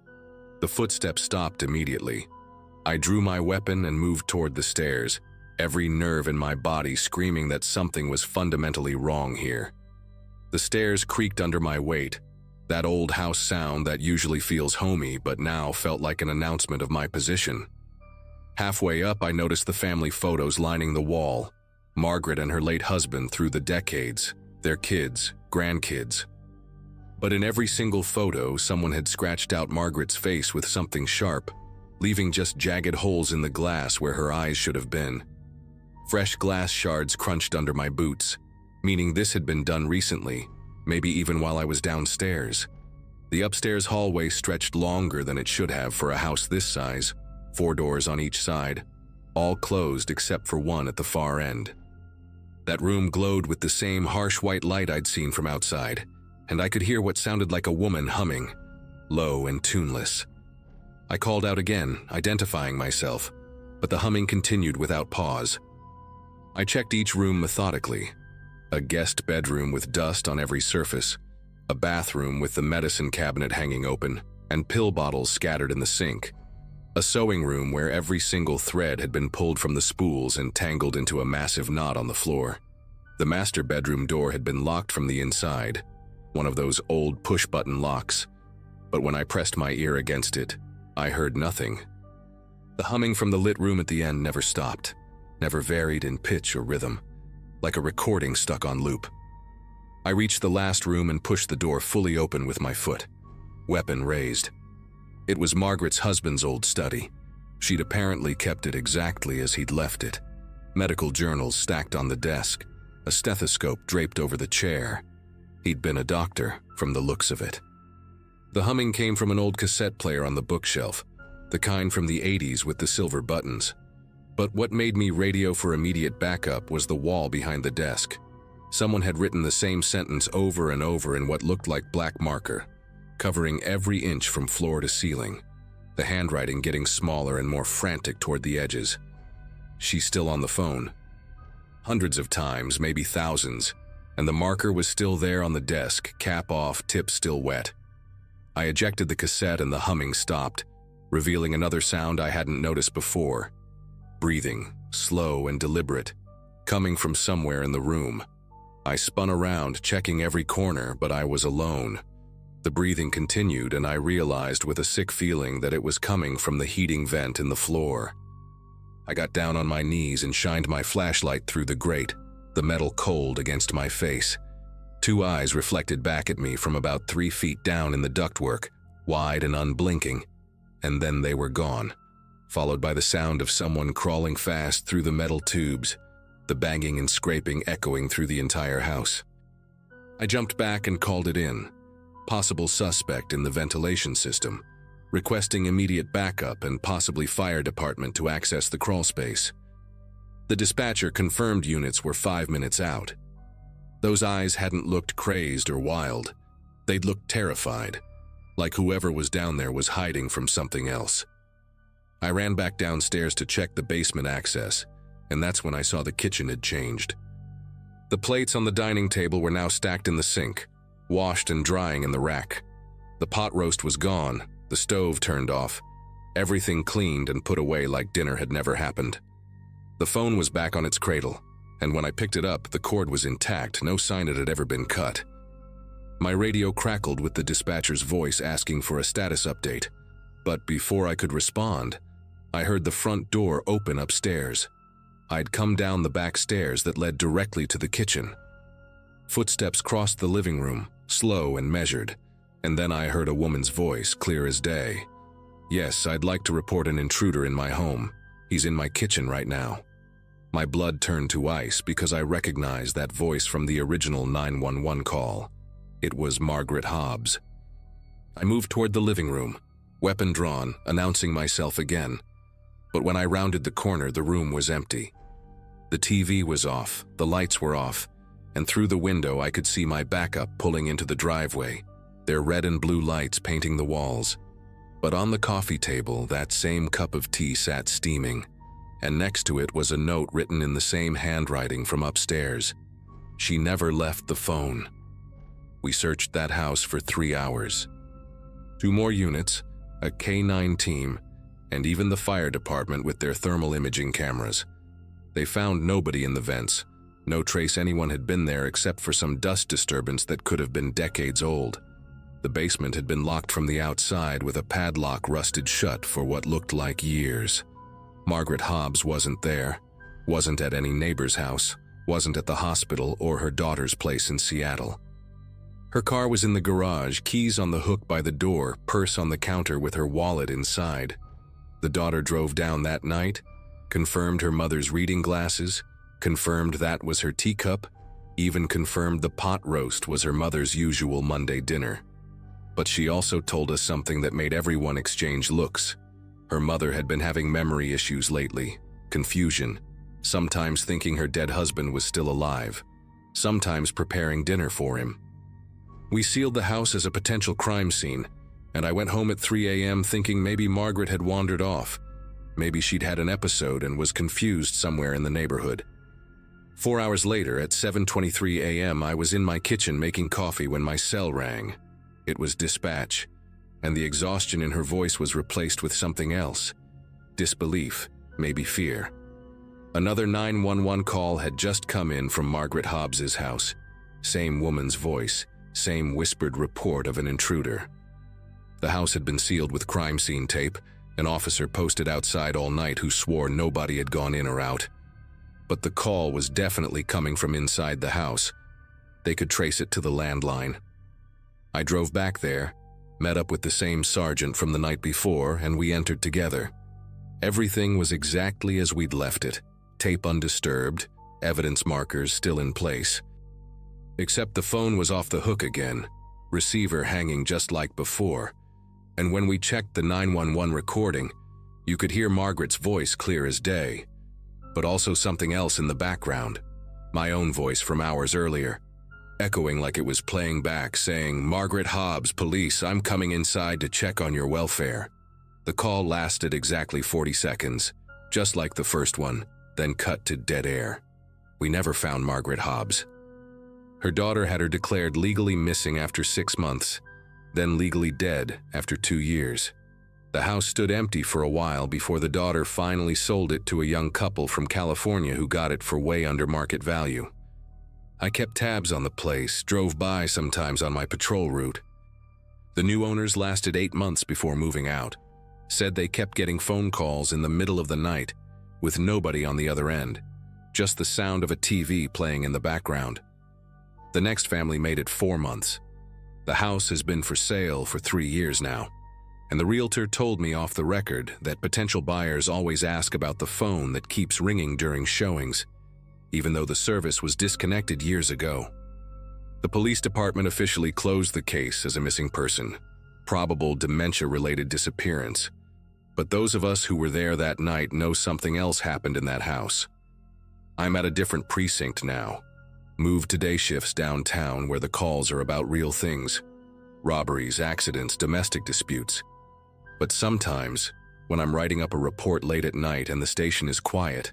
The footsteps stopped immediately. I drew my weapon and moved toward the stairs, every nerve in my body screaming that something was fundamentally wrong here. The stairs creaked under my weight, that old house sound that usually feels homey but now felt like an announcement of my position. Halfway up, I noticed the family photos lining the wall, Margaret and her late husband through the decades, their kids, grandkids. But in every single photo, someone had scratched out Margaret's face with something sharp, leaving just jagged holes in the glass where her eyes should have been. Fresh glass shards crunched under my boots, meaning this had been done recently, maybe even while I was downstairs. The upstairs hallway stretched longer than it should have for a house this size, 4 doors on each side, all closed except for one at the far end. That room glowed with the same harsh white light I'd seen from outside, and I could hear what sounded like a woman humming, low and tuneless. I called out again, identifying myself, but the humming continued without pause. I checked each room methodically. A guest bedroom with dust on every surface, a bathroom with the medicine cabinet hanging open, and pill bottles scattered in the sink. A sewing room where every single thread had been pulled from the spools and tangled into a massive knot on the floor. The master bedroom door had been locked from the inside, one of those old push-button locks. But when I pressed my ear against it, I heard nothing. The humming from the lit room at the end never stopped, never varied in pitch or rhythm, like a recording stuck on loop. I reached the last room and pushed the door fully open with my foot, weapon raised. It was Margaret's husband's old study. She'd apparently kept it exactly as he'd left it. Medical journals stacked on the desk, a stethoscope draped over the chair. He'd been a doctor, from the looks of it. The humming came from an old cassette player on the bookshelf, the kind from the 80s with the silver buttons. But what made me radio for immediate backup was the wall behind the desk. Someone had written the same sentence over and over in what looked like black marker, covering every inch from floor to ceiling, the handwriting getting smaller and more frantic toward the edges. She's still on the phone. Hundreds of times, maybe thousands, and the marker was still there on the desk, cap off, tip still wet. I ejected the cassette and the humming stopped, revealing another sound I hadn't noticed before. Breathing, slow and deliberate, coming from somewhere in the room. I spun around, checking every corner, but I was alone. The breathing continued, and I realized with a sick feeling that it was coming from the heating vent in the floor. I got down on my knees and shined my flashlight through the grate, the metal cold against my face. Two eyes reflected back at me from about 3 feet down in the ductwork, wide and unblinking, and then they were gone, followed by the sound of someone crawling fast through the metal tubes, the banging and scraping echoing through the entire house. I jumped back and called it in. Possible suspect in the ventilation system, requesting immediate backup and possibly fire department to access the crawl space. The dispatcher confirmed units were 5 minutes out. Those eyes hadn't looked crazed or wild. They'd looked terrified, like whoever was down there was hiding from something else. I ran back downstairs to check the basement access, and that's when I saw the kitchen had changed. The plates on the dining table were now stacked in the sink, washed and drying in the rack. The pot roast was gone, the stove turned off, everything cleaned and put away like dinner had never happened. The phone was back on its cradle, and when I picked it up, the cord was intact, no sign it had ever been cut. My radio crackled with the dispatcher's voice asking for a status update, but before I could respond, I heard the front door open upstairs. I'd come down the back stairs that led directly to the kitchen. Footsteps crossed the living room, slow and measured, and then I heard a woman's voice, clear as day. "Yes, I'd like to report an intruder in my home. He's in my kitchen right now." My blood turned to ice because I recognized that voice from the original 911 call. It was Margaret Hobbs. I moved toward the living room, weapon drawn, announcing myself again. But when I rounded the corner, the room was empty. The TV was off, the lights were off, and through the window I could see my backup pulling into the driveway, their red and blue lights painting the walls. But on the coffee table, that same cup of tea sat steaming, and next to it was a note written in the same handwriting from upstairs. She never left the phone. We searched that house for 3 hours. 2 more units, a K-9 team, and even the fire department with their thermal imaging cameras. They found nobody in the vents. No trace anyone had been there except for some dust disturbance that could have been decades old. The basement had been locked from the outside with a padlock rusted shut for what looked like years. Margaret Hobbs wasn't there, wasn't at any neighbor's house, wasn't at the hospital or her daughter's place in Seattle. Her car was in the garage, keys on the hook by the door, purse on the counter with her wallet inside. The daughter drove down that night, confirmed her mother's reading glasses, confirmed that was her teacup, even confirmed the pot roast was her mother's usual Monday dinner. But she also told us something that made everyone exchange looks. Her mother had been having memory issues lately, confusion, sometimes thinking her dead husband was still alive, sometimes preparing dinner for him. We sealed the house as a potential crime scene, and I went home at 3 a.m. thinking maybe Margaret had wandered off. Maybe she'd had an episode and was confused somewhere in the neighborhood. 4 hours later, at 7:23 a.m., I was in my kitchen making coffee when my cell rang. It was dispatch, and the exhaustion in her voice was replaced with something else. Disbelief, maybe fear. Another 911 call had just come in from Margaret Hobbs's house. Same woman's voice, same whispered report of an intruder. The house had been sealed with crime scene tape, an officer posted outside all night who swore nobody had gone in or out. But the call was definitely coming from inside the house. They could trace it to the landline. I drove back there, met up with the same sergeant from the night before, and we entered together. Everything was exactly as we'd left it. Tape undisturbed, evidence markers still in place. Except the phone was off the hook again, receiver hanging just like before. And when we checked the 911 recording, you could hear Margaret's voice clear as day. But also something else in the background, my own voice from hours earlier, echoing like it was playing back, saying, "Margaret Hobbs, police, I'm coming inside to check on your welfare." The call lasted exactly 40 seconds, just like the first one, then cut to dead air. We never found Margaret Hobbs. Her daughter had her declared legally missing after 6 months, then legally dead after 2 years. The house stood empty for a while before the daughter finally sold it to a young couple from California who got it for way under market value. I kept tabs on the place, drove by sometimes on my patrol route. The new owners lasted 8 months before moving out, said they kept getting phone calls in the middle of the night with nobody on the other end, just the sound of a TV playing in the background. The next family made it 4 months. The house has been for sale for 3 years now, and the realtor told me off the record that potential buyers always ask about the phone that keeps ringing during showings, even though the service was disconnected years ago. The police department officially closed the case as a missing person, probable dementia-related disappearance. But those of us who were there that night know something else happened in that house. I'm at a different precinct now, moved to day shifts downtown where the calls are about real things, robberies, accidents, domestic disputes. But sometimes, when I'm writing up a report late at night and the station is quiet,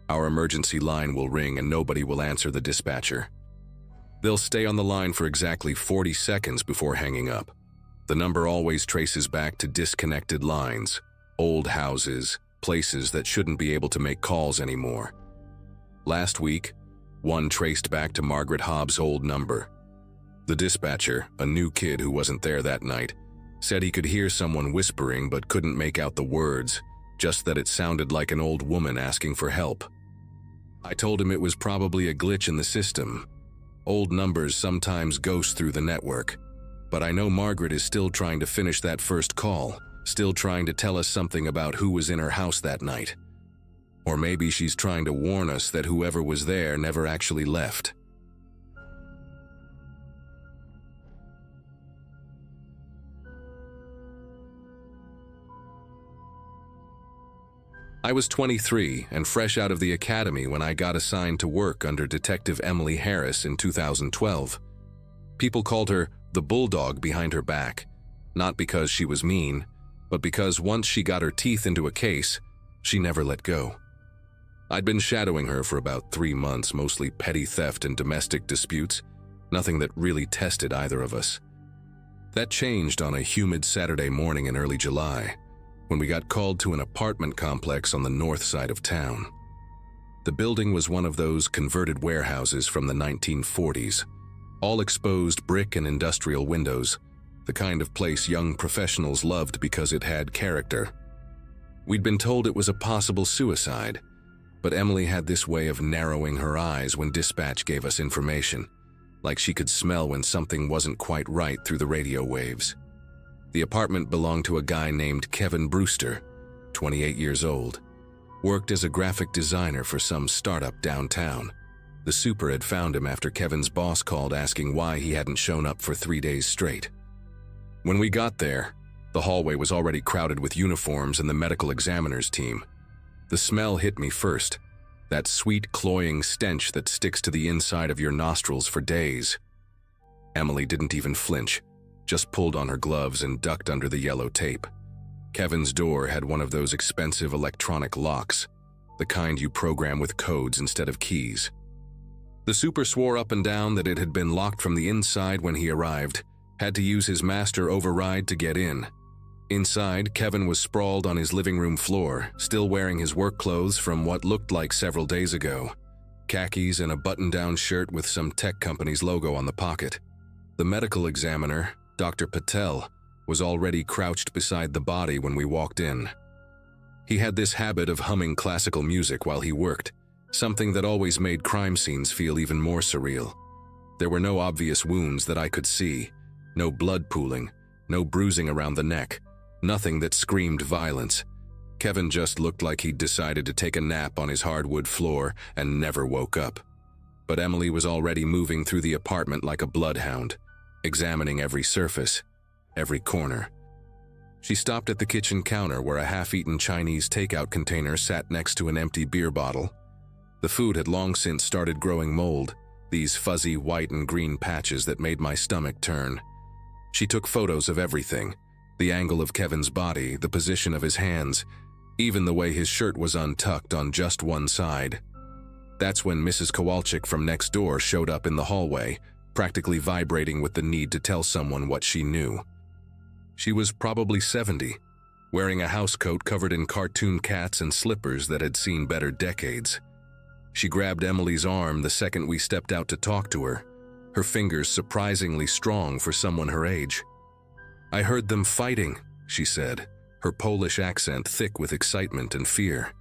our emergency line will ring and nobody will answer the dispatcher. They'll stay on the line for exactly 40 seconds before hanging up. The number always traces back to disconnected lines, old houses, places that shouldn't be able to make calls anymore. Last week, one traced back to Margaret Hobbs' old number. The dispatcher, a new kid who wasn't there that night, said he could hear someone whispering but couldn't make out the words, just that it sounded like an old woman asking for help. I told him it was probably a glitch in the system. Old numbers sometimes ghost through the network. But I know Margaret is still trying to finish that first call, still trying to tell us something about who was in her house that night. Or maybe she's trying to warn us that whoever was there never actually left. I was 23 and fresh out of the academy when I got assigned to work under Detective Emily Harris in 2012. People called her the bulldog behind her back, not because she was mean, but because once she got her teeth into a case, she never let go. I'd been shadowing her for about 3 months, mostly petty theft and domestic disputes, nothing that really tested either of us. That changed on a humid Saturday morning in early July, when we got called to an apartment complex on the north side of town. The building was one of those converted warehouses from the 1940s, all exposed brick and industrial windows, the kind of place young professionals loved because it had character. We'd been told it was a possible suicide, but Emily had this way of narrowing her eyes when dispatch gave us information, like she could smell when something wasn't quite right through the radio waves. The apartment belonged to a guy named Kevin Brewster, 28 years old, worked as a graphic designer for some startup downtown. The super had found him after Kevin's boss called asking why he hadn't shown up for 3 days straight. When we got there, the hallway was already crowded with uniforms and the medical examiner's team. The smell hit me first, that sweet, cloying stench that sticks to the inside of your nostrils for days. Emily didn't even flinch, just pulled on her gloves and ducked under the yellow tape. Kevin's door had one of those expensive electronic locks, the kind you program with codes instead of keys. The super swore up and down that it had been locked from the inside when he arrived, had to use his master override to get in. Inside, Kevin was sprawled on his living room floor, still wearing his work clothes from what looked like several days ago. Khakis and a button-down shirt with some tech company's logo on the pocket. The medical examiner, Dr. Patel, was already crouched beside the body when we walked in. He had this habit of humming classical music while he worked, something that always made crime scenes feel even more surreal. There were no obvious wounds that I could see, no blood pooling, no bruising around the neck, nothing that screamed violence. Kevin just looked like he'd decided to take a nap on his hardwood floor and never woke up. But Emily was already moving through the apartment like a bloodhound, examining every surface, every corner. She stopped at the kitchen counter where a half-eaten Chinese takeout container sat next to an empty beer bottle. The food had long since started growing mold, these fuzzy white and green patches that made my stomach turn. She took photos of everything, the angle of Kevin's body, the position of his hands, even the way his shirt was untucked on just one side. That's when Mrs. Kowalczyk from next door showed up in the hallway, practically vibrating with the need to tell someone what she knew. She was probably 70, wearing a housecoat covered in cartoon cats and slippers that had seen better decades. She grabbed Emily's arm the second we stepped out to talk to her, her fingers surprisingly strong for someone her age. "I heard them fighting," she said, her Polish accent thick with excitement and fear.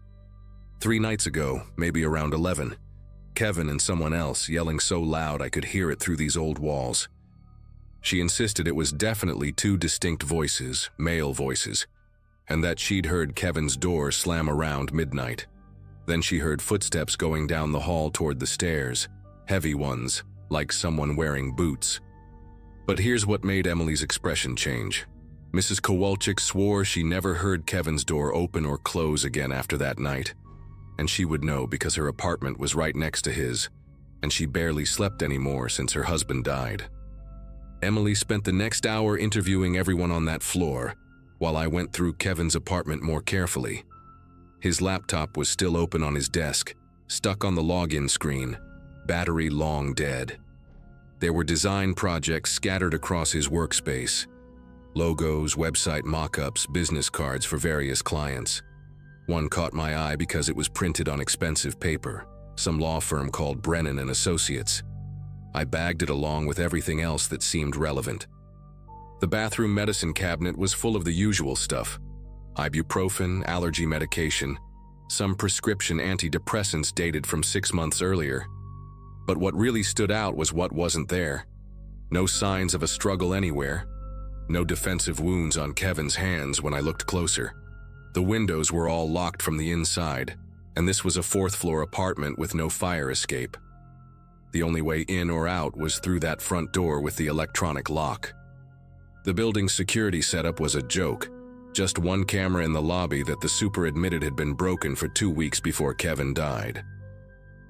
3 nights ago, maybe around 11, Kevin and someone else yelling so loud I could hear it through these old walls. She insisted it was definitely 2 distinct voices, male voices, and that she'd heard Kevin's door slam around midnight. Then she heard footsteps going down the hall toward the stairs, heavy ones, like someone wearing boots. But here's what made Emily's expression change. Mrs. Kowalczyk swore she never heard Kevin's door open or close again after that night. And she would know because her apartment was right next to his, and she barely slept anymore since her husband died. Emily spent the next hour interviewing everyone on that floor, while I went through Kevin's apartment more carefully. His laptop was still open on his desk, stuck on the login screen, battery long dead. There were design projects scattered across his workspace. Logos, website mock-ups, business cards for various clients. One caught my eye because it was printed on expensive paper, some law firm called Brennan and Associates. I bagged it along with everything else that seemed relevant. The bathroom medicine cabinet was full of the usual stuff: ibuprofen, allergy medication, some prescription antidepressants dated from 6 months earlier. But what really stood out was what wasn't there. No signs of a struggle anywhere. No defensive wounds on Kevin's hands when I looked closer. The windows were all locked from the inside, and this was a 4th-floor apartment with no fire escape. The only way in or out was through that front door with the electronic lock. The building's security setup was a joke. Just one camera in the lobby that the super admitted had been broken for 2 weeks before Kevin died.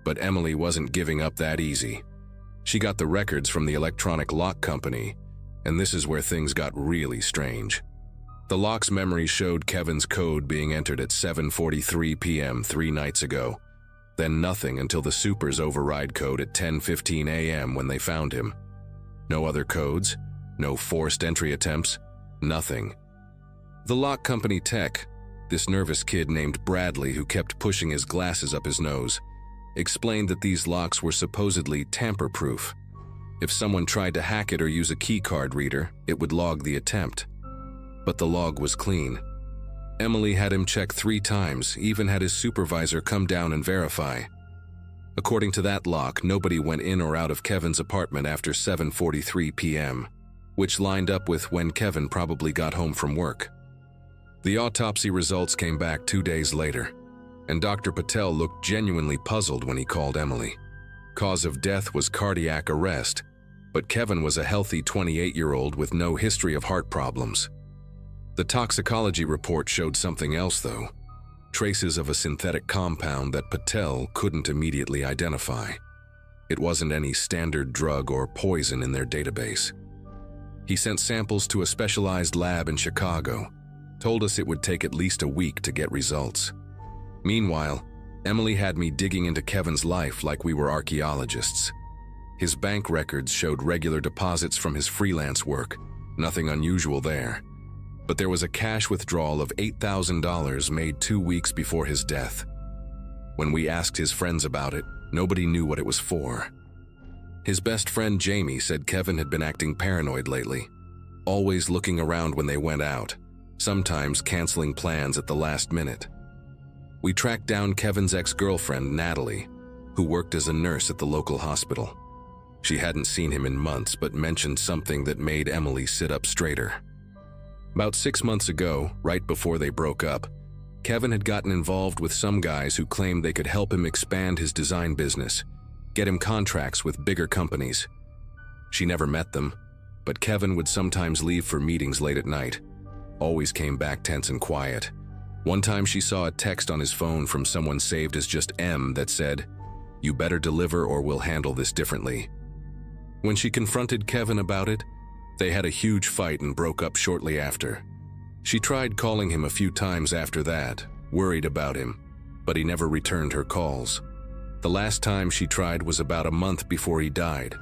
But Emily wasn't giving up that easy. She got the records from the electronic lock company, and this is where things got really strange. The lock's memory showed Kevin's code being entered at 7:43 p.m. 3 nights ago, then nothing until the super's override code at 10:15 a.m. when they found him. No other codes, no forced entry attempts, nothing. The lock company tech, this nervous kid named Bradley who kept pushing his glasses up his nose, explained that these locks were supposedly tamper-proof. If someone tried to hack it or use a keycard reader, it would log the attempt. But the log was clean. Emily had him check 3 times, even had his supervisor come down and verify. According to that lock, nobody went in or out of Kevin's apartment after 7:43 p.m., which lined up with when Kevin probably got home from work. The autopsy results came back 2 days later, and Dr. Patel looked genuinely puzzled when he called Emily. Cause of death was cardiac arrest, but Kevin was a healthy 28-year-old with no history of heart problems. The toxicology report showed something else, though. Traces of a synthetic compound that Patel couldn't immediately identify. It wasn't any standard drug or poison in their database. He sent samples to a specialized lab in Chicago, told us it would take at least a week to get results. Meanwhile, Emily had me digging into Kevin's life like we were archaeologists. His bank records showed regular deposits from his freelance work, nothing unusual there. But there was a cash withdrawal of $8,000 made 2 weeks before his death. When we asked his friends about it, nobody knew what it was for. His best friend Jamie said Kevin had been acting paranoid lately, always looking around when they went out, sometimes canceling plans at the last minute. We tracked down Kevin's ex-girlfriend, Natalie, who worked as a nurse at the local hospital. She hadn't seen him in months, but mentioned something that made Emily sit up straighter. About 6 months ago, right before they broke up, Kevin had gotten involved with some guys who claimed they could help him expand his design business, get him contracts with bigger companies. She never met them, but Kevin would sometimes leave for meetings late at night, always came back tense and quiet. One time she saw a text on his phone from someone saved as just M that said, "You better deliver or we'll handle this differently." When she confronted Kevin about it, they had a huge fight and broke up shortly after. She tried calling him a few times after that, worried about him, but he never returned her calls. The last time she tried was about a month before he died,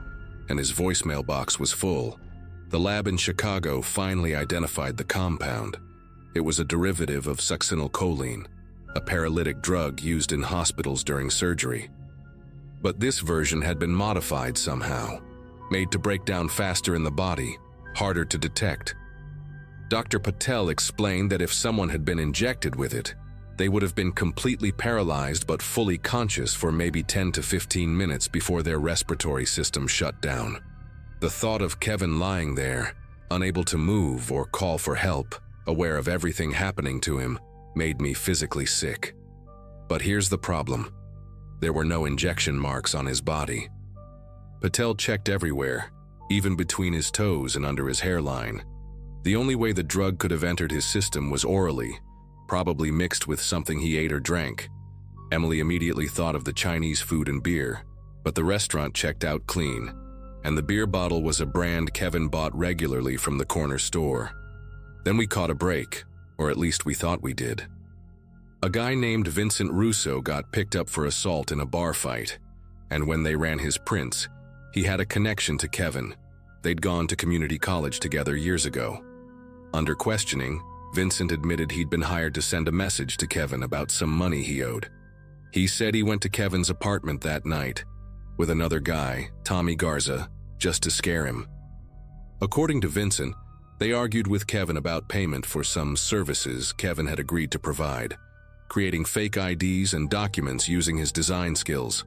and his voicemail box was full. The lab in Chicago finally identified the compound. It was a derivative of succinylcholine, a paralytic drug used in hospitals during surgery. But this version had been modified somehow, made to break down faster in the body, harder to detect. Dr. Patel explained that if someone had been injected with it, they would have been completely paralyzed but fully conscious for maybe 10 to 15 minutes before their respiratory system shut down. The thought of Kevin lying there, unable to move or call for help, aware of everything happening to him, made me physically sick. But here's the problem. There were no injection marks on his body. Patel checked everywhere, even between his toes and under his hairline. The only way the drug could have entered his system was orally, probably mixed with something he ate or drank. Emily immediately thought of the Chinese food and beer, but the restaurant checked out clean, and the beer bottle was a brand Kevin bought regularly from the corner store. Then we caught a break, or at least we thought we did. A guy named Vincent Russo got picked up for assault in a bar fight, and when they ran his prints, he had a connection to Kevin. They'd gone to community college together years ago. Under questioning, Vincent admitted he'd been hired to send a message to Kevin about some money he owed. He said he went to Kevin's apartment that night with another guy, Tommy Garza, just to scare him. According to Vincent, they argued with Kevin about payment for some services Kevin had agreed to provide, creating fake IDs and documents using his design skills.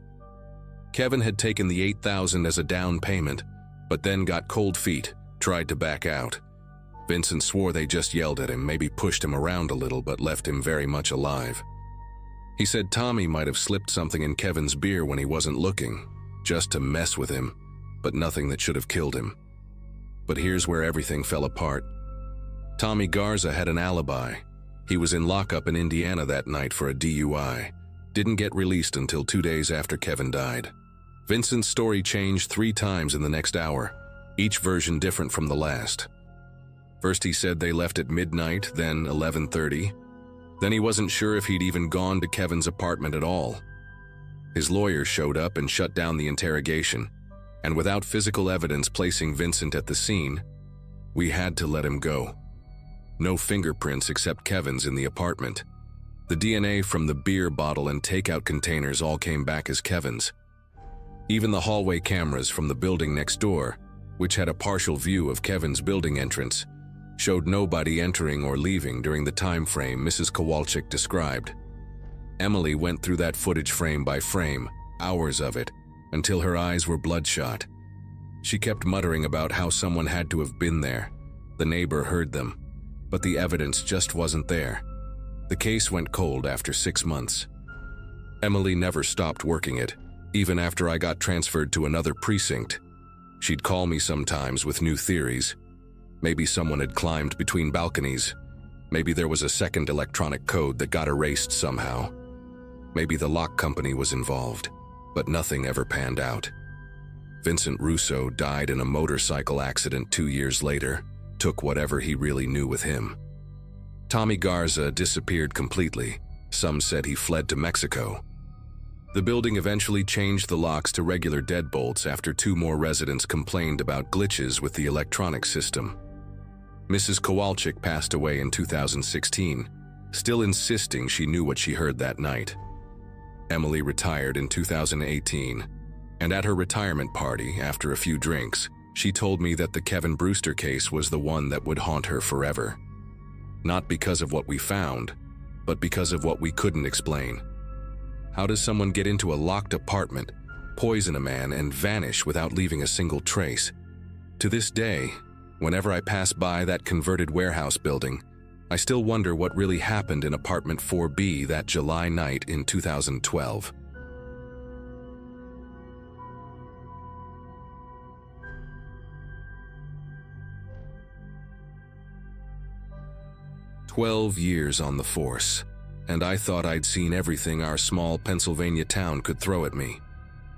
Kevin had taken the $8,000 as a down payment, but then got cold feet, tried to back out. Vincent swore they just yelled at him, maybe pushed him around a little, but left him very much alive. He said Tommy might have slipped something in Kevin's beer when he wasn't looking, just to mess with him, but nothing that should have killed him. But here's where everything fell apart. Tommy Garza had an alibi. He was in lockup in Indiana that night for a DUI. Didn't get released until 2 days after Kevin died. Vincent's story changed 3 times in the next hour, each version different from the last. First he said they left at midnight, then 11:30. Then he wasn't sure if he'd even gone to Kevin's apartment at all. His lawyer showed up and shut down the interrogation, and without physical evidence placing Vincent at the scene, we had to let him go. No fingerprints except Kevin's in the apartment. The DNA from the beer bottle and takeout containers all came back as Kevin's. Even the hallway cameras from the building next door, which had a partial view of Kevin's building entrance, showed nobody entering or leaving during the time frame Mrs. Kowalczyk described. Emily went through that footage frame by frame, hours of it, until her eyes were bloodshot. She kept muttering about how someone had to have been there. The neighbor heard them, but the evidence just wasn't there. The case went cold after 6 months. Emily never stopped working it, even after I got transferred to another precinct. She'd call me sometimes with new theories. Maybe someone had climbed between balconies. Maybe there was a second electronic code that got erased somehow. Maybe the lock company was involved, but nothing ever panned out. Vincent Russo died in a motorcycle accident 2 years later, took whatever he really knew with him. Tommy Garza disappeared completely. Some said he fled to Mexico. The building eventually changed the locks to regular deadbolts after 2 more residents complained about glitches with the electronic system. Mrs. Kowalczyk passed away in 2016, still insisting she knew what she heard that night. Emily retired in 2018, and at her retirement party, after a few drinks, she told me that the Kevin Brewster case was the one that would haunt her forever. Not because of what we found, but because of what we couldn't explain. How does someone get into a locked apartment, poison a man, and vanish without leaving a single trace? To this day, whenever I pass by that converted warehouse building, I still wonder what really happened in apartment 4B that July night in 2012. "12 years on the force, and I thought I'd seen everything our small Pennsylvania town could throw at me.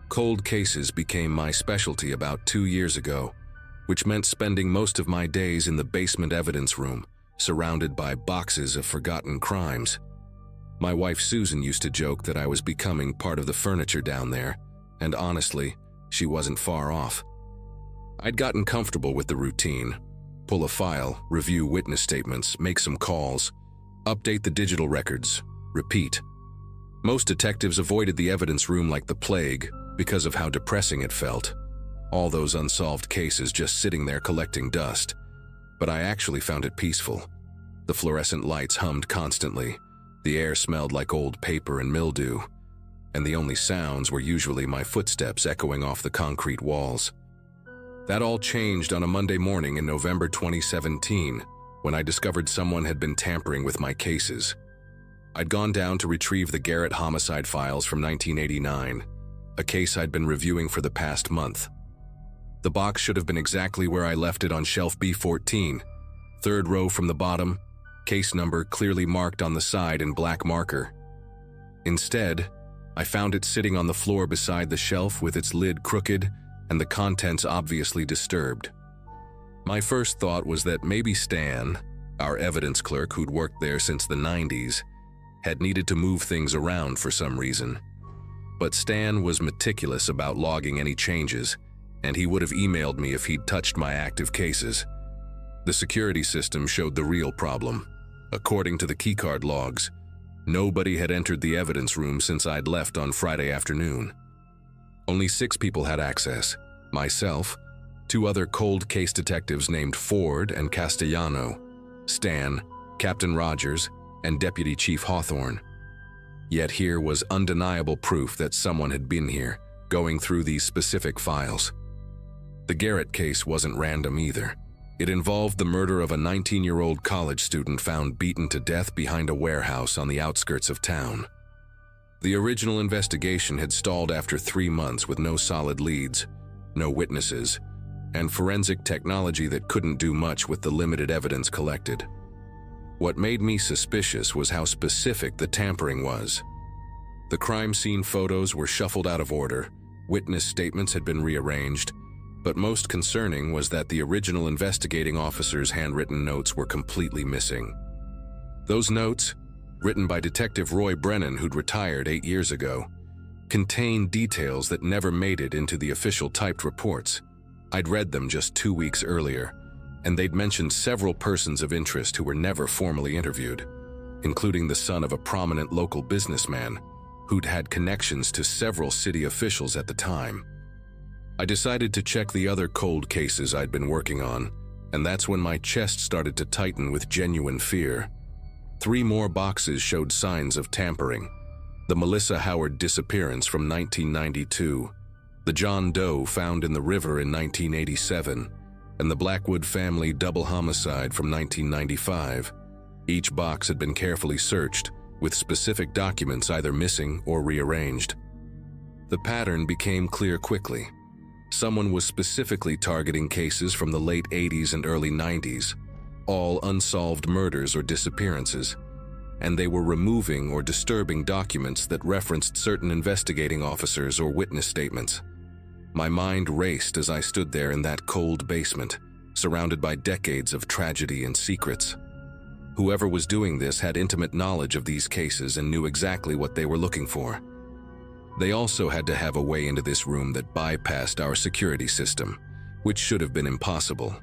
Cold cases became my specialty about 2 years ago, which meant spending most of my days in the basement evidence room, surrounded by boxes of forgotten crimes. My wife Susan used to joke that I was becoming part of the furniture down there, and honestly, she wasn't far off. I'd gotten comfortable with the routine: pull a file, review witness statements, make some calls, update the digital records, repeat. Most detectives avoided the evidence room like the plague because of how depressing it felt. All those unsolved cases just sitting there collecting dust. But I actually found it peaceful. The fluorescent lights hummed constantly, the air smelled like old paper and mildew, and the only sounds were usually my footsteps echoing off the concrete walls. That all changed on a Monday morning in November 2017, when I discovered someone had been tampering with my cases. I'd gone down to retrieve the Garrett homicide files from 1989, a case I'd been reviewing for the past month. The box should have been exactly where I left it on shelf B14, 3rd row from the bottom, case number clearly marked on the side in black marker. Instead, I found it sitting on the floor beside the shelf with its lid crooked and the contents obviously disturbed. My first thought was that maybe Stan, our evidence clerk who'd worked there since the 90s, had needed to move things around for some reason. But Stan was meticulous about logging any changes, and he would have emailed me if he'd touched my active cases. The security system showed the real problem. According to the keycard logs, nobody had entered the evidence room since I'd left on Friday afternoon. Only 6 people had access: myself, 2 other cold case detectives named Ford and Castellano, Stan, Captain Rogers, and Deputy Chief Hawthorne. Yet here was undeniable proof that someone had been here, going through these specific files. The Garrett case wasn't random either. It involved the murder of a 19-year-old college student found beaten to death behind a warehouse on the outskirts of town. The original investigation had stalled after 3 months with no solid leads, no witnesses, and forensic technology that couldn't do much with the limited evidence collected. What made me suspicious was how specific the tampering was. The crime scene photos were shuffled out of order, witness statements had been rearranged, but most concerning was that the original investigating officer's handwritten notes were completely missing. Those notes, written by Detective Roy Brennan, who'd retired 8 years ago, contained details that never made it into the official typed reports. I'd read them just 2 weeks earlier, and they'd mentioned several persons of interest who were never formally interviewed, including the son of a prominent local businessman who'd had connections to several city officials at the time. I decided to check the other cold cases I'd been working on, and that's when my chest started to tighten with genuine fear. 3 more boxes showed signs of tampering: the Melissa Howard disappearance from 1992, the John Doe found in the river in 1987, and the Blackwood family double homicide from 1995. Each box had been carefully searched, with specific documents either missing or rearranged. The pattern became clear quickly. Someone was specifically targeting cases from the late 80s and early 90s, all unsolved murders or disappearances, and they were removing or disturbing documents that referenced certain investigating officers or witness statements. My mind raced as I stood there in that cold basement, surrounded by decades of tragedy and secrets. Whoever was doing this had intimate knowledge of these cases and knew exactly what they were looking for. They also had to have a way into this room that bypassed our security system, which should have been impossible.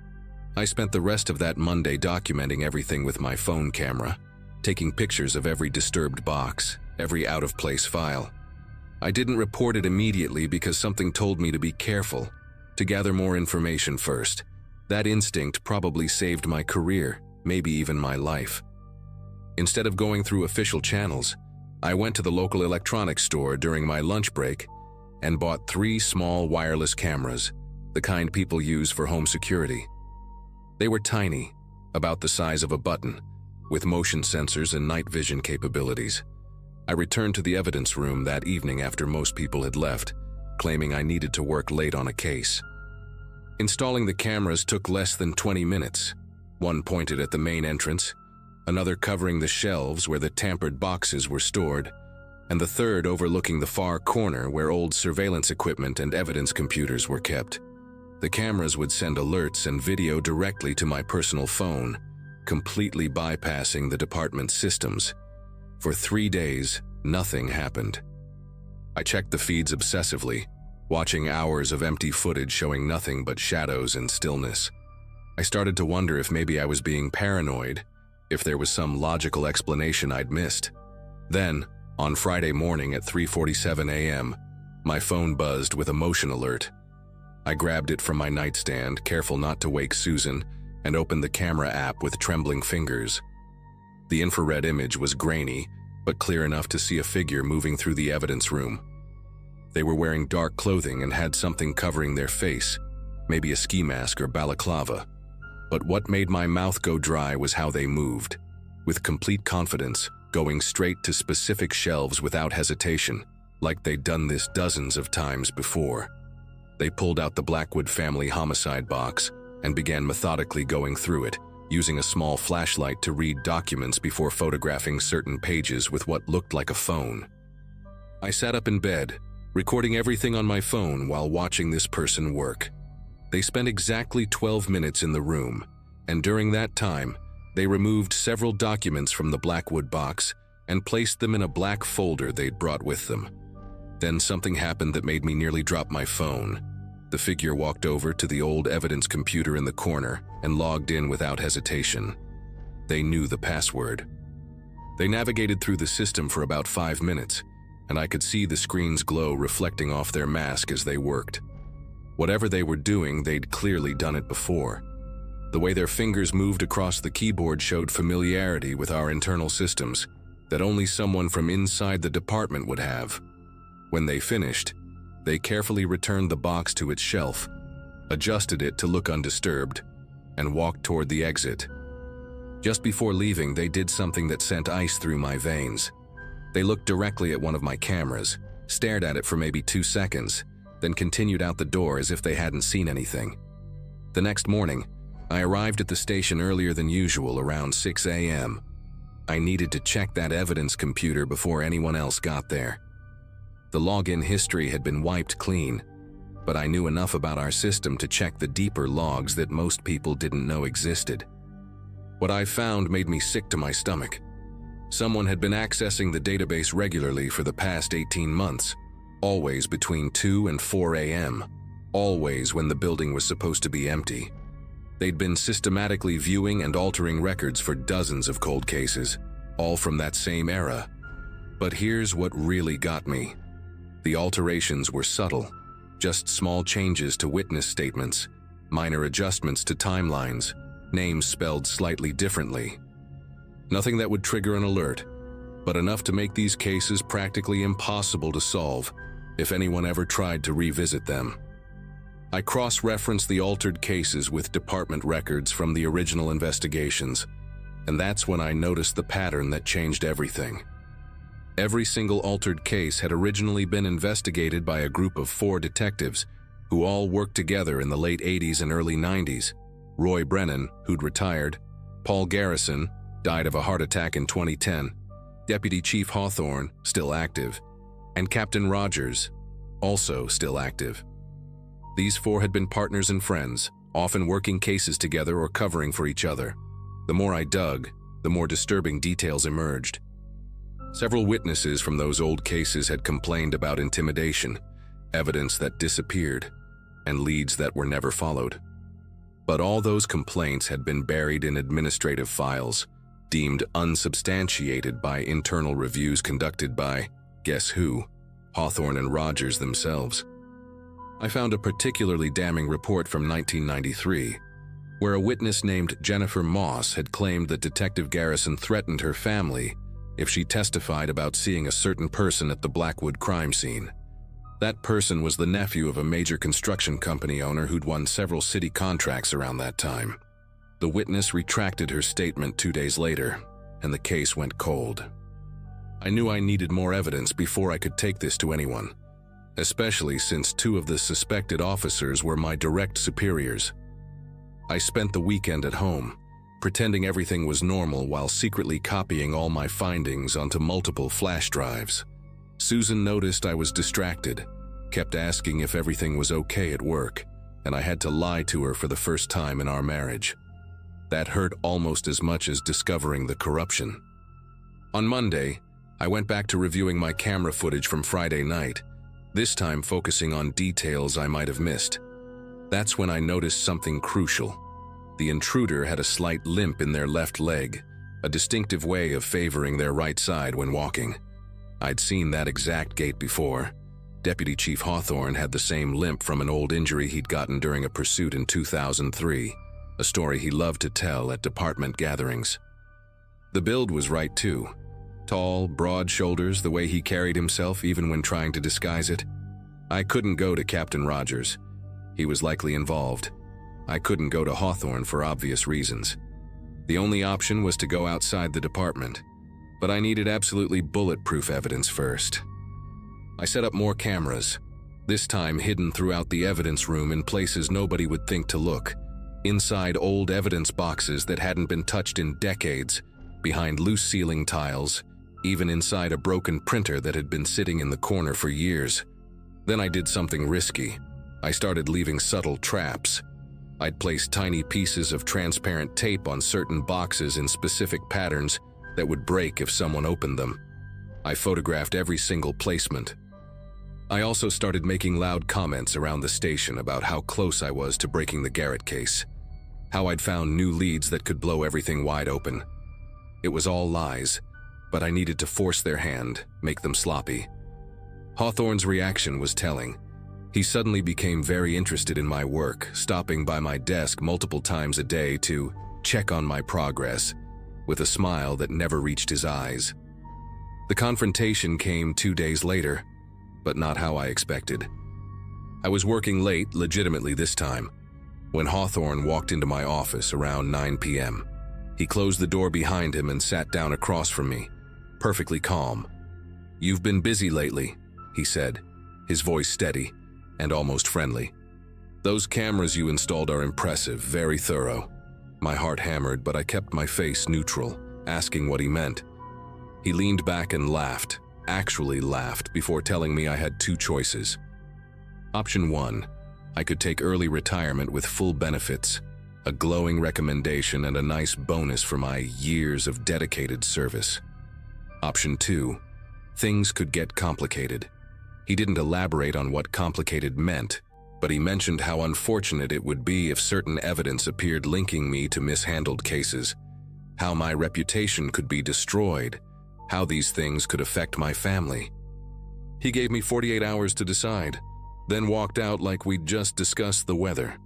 I spent the rest of that Monday documenting everything with my phone camera, taking pictures of every disturbed box, every out-of-place file. I didn't report it immediately because something told me to be careful, to gather more information first. That instinct probably saved my career, maybe even my life. Instead of going through official channels, I went to the local electronics store during my lunch break and bought 3 small wireless cameras, the kind people use for home security. They were tiny, about the size of a button, with motion sensors and night vision capabilities. I returned to the evidence room that evening after most people had left, claiming I needed to work late on a case. Installing the cameras took less than 20 minutes. One pointed at the main entrance, another covering the shelves where the tampered boxes were stored, and the third overlooking the far corner where old surveillance equipment and evidence computers were kept. The cameras would send alerts and video directly to my personal phone, completely bypassing the department's systems. For 3 days, nothing happened. I checked the feeds obsessively, watching hours of empty footage showing nothing but shadows and stillness. I started to wonder if maybe I was being paranoid, if there was some logical explanation I'd missed. Then, on Friday morning at 3:47 a.m., my phone buzzed with a motion alert. I grabbed it from my nightstand, careful not to wake Susan, and opened the camera app with trembling fingers. The infrared image was grainy, but clear enough to see a figure moving through the evidence room. They were wearing dark clothing and had something covering their face, maybe a ski mask or balaclava. But what made my mouth go dry was how they moved, with complete confidence, going straight to specific shelves without hesitation, like they'd done this dozens of times before. They pulled out the Blackwood family homicide box and began methodically going through it, using a small flashlight to read documents before photographing certain pages with what looked like a phone. I sat up in bed, recording everything on my phone while watching this person work. They spent exactly 12 minutes in the room, and during that time, they removed several documents from the Blackwood box and placed them in a black folder they'd brought with them. Then something happened that made me nearly drop my phone. The figure walked over to the old evidence computer in the corner and logged in without hesitation. They knew the password. They navigated through the system for about 5 minutes, and I could see the screen's glow reflecting off their mask as they worked. Whatever they were doing, they'd clearly done it before. The way their fingers moved across the keyboard showed familiarity with our internal systems that only someone from inside the department would have. When they finished, they carefully returned the box to its shelf, adjusted it to look undisturbed, and walked toward the exit. Just before leaving, they did something that sent ice through my veins. They looked directly at one of my cameras, stared at it for maybe 2 seconds, then continued out the door as if they hadn't seen anything. The next morning, I arrived at the station earlier than usual, around 6 a.m. I needed to check that evidence computer before anyone else got there. The login history had been wiped clean, but I knew enough about our system to check the deeper logs that most people didn't know existed. What I found made me sick to my stomach. Someone had been accessing the database regularly for the past 18 months, always between 2 and 4 a.m., always when the building was supposed to be empty. They'd been systematically viewing and altering records for dozens of cold cases, all from that same era. But here's what really got me. The alterations were subtle, just small changes to witness statements, minor adjustments to timelines, names spelled slightly differently. Nothing that would trigger an alert, but enough to make these cases practically impossible to solve if anyone ever tried to revisit them. I cross-referenced the altered cases with department records from the original investigations, and that's when I noticed the pattern that changed everything. Every single altered case had originally been investigated by a group of 4 detectives who all worked together in the late 80s and early 90s. Roy Brennan, who'd retired, Paul Garrison, died of a heart attack in 2010, Deputy Chief Hawthorne, still active, and Captain Rogers, also still active. These 4 had been partners and friends, often working cases together or covering for each other. The more I dug, the more disturbing details emerged. Several witnesses from those old cases had complained about intimidation, evidence that disappeared, and leads that were never followed. But all those complaints had been buried in administrative files, deemed unsubstantiated by internal reviews conducted by, guess who, Hawthorne and Rogers themselves. I found a particularly damning report from 1993, where a witness named Jennifer Moss had claimed that Detective Garrison threatened her family if she testified about seeing a certain person at the Blackwood crime scene. That person was the nephew of a major construction company owner who'd won several city contracts around that time. The witness retracted her statement 2 days later, and the case went cold. I knew I needed more evidence before I could take this to anyone, especially since 2 of the suspected officers were my direct superiors. I spent the weekend at home, pretending everything was normal while secretly copying all my findings onto multiple flash drives. Susan noticed I was distracted, kept asking if everything was okay at work, and I had to lie to her for the first time in our marriage. That hurt almost as much as discovering the corruption. On Monday, I went back to reviewing my camera footage from Friday night, this time focusing on details I might have missed. That's when I noticed something crucial. The intruder had a slight limp in their left leg, a distinctive way of favoring their right side when walking. I'd seen that exact gait before. Deputy Chief Hawthorne had the same limp from an old injury he'd gotten during a pursuit in 2003, a story he loved to tell at department gatherings. The build was right too. Tall, broad shoulders, the way he carried himself even when trying to disguise it. I couldn't go to Captain Rogers. He was likely involved. I couldn't go to Hawthorne for obvious reasons. The only option was to go outside the department, but I needed absolutely bulletproof evidence first. I set up more cameras, this time hidden throughout the evidence room in places nobody would think to look, inside old evidence boxes that hadn't been touched in decades, behind loose ceiling tiles, even inside a broken printer that had been sitting in the corner for years. Then I did something risky. I started leaving subtle traps. I'd place tiny pieces of transparent tape on certain boxes in specific patterns that would break if someone opened them. I photographed every single placement. I also started making loud comments around the station about how close I was to breaking the Garrett case, how I'd found new leads that could blow everything wide open. It was all lies, but I needed to force their hand, make them sloppy. Hawthorne's reaction was telling. He suddenly became very interested in my work, stopping by my desk multiple times a day to check on my progress, with a smile that never reached his eyes. The confrontation came 2 days later, but not how I expected. I was working late, legitimately this time, when Hawthorne walked into my office around 9 p.m. He closed the door behind him and sat down across from me, perfectly calm. "You've been busy lately," he said, his voice steady and almost friendly. "Those cameras you installed are impressive, very thorough." My heart hammered, but I kept my face neutral, asking what he meant. He leaned back and laughed, actually laughed, before telling me I had 2 choices. Option 1, I could take early retirement with full benefits, a glowing recommendation and a nice bonus for my years of dedicated service. Option 2, things could get complicated. He didn't elaborate on what complicated meant, but he mentioned how unfortunate it would be if certain evidence appeared linking me to mishandled cases, how my reputation could be destroyed, how these things could affect my family. He gave me 48 hours to decide, then walked out like we'd just discussed the weather.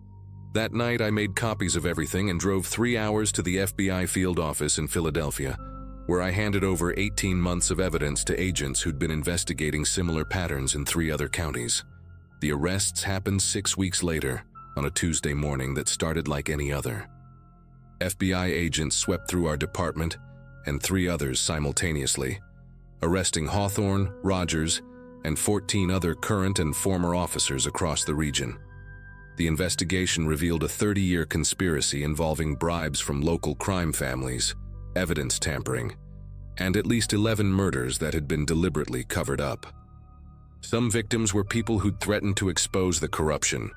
That night I made copies of everything and drove 3 hours to the FBI field office in Philadelphia, where I handed over 18 months of evidence to agents who'd been investigating similar patterns in 3 other counties. The arrests happened 6 weeks later, on a Tuesday morning that started like any other. FBI agents swept through our department and 3 others simultaneously, arresting Hawthorne, Rogers, and 14 other current and former officers across the region. The investigation revealed a 30-year conspiracy involving bribes from local crime families, evidence tampering, and at least 11 murders that had been deliberately covered up. Some victims were people who'd threatened to expose the corruption.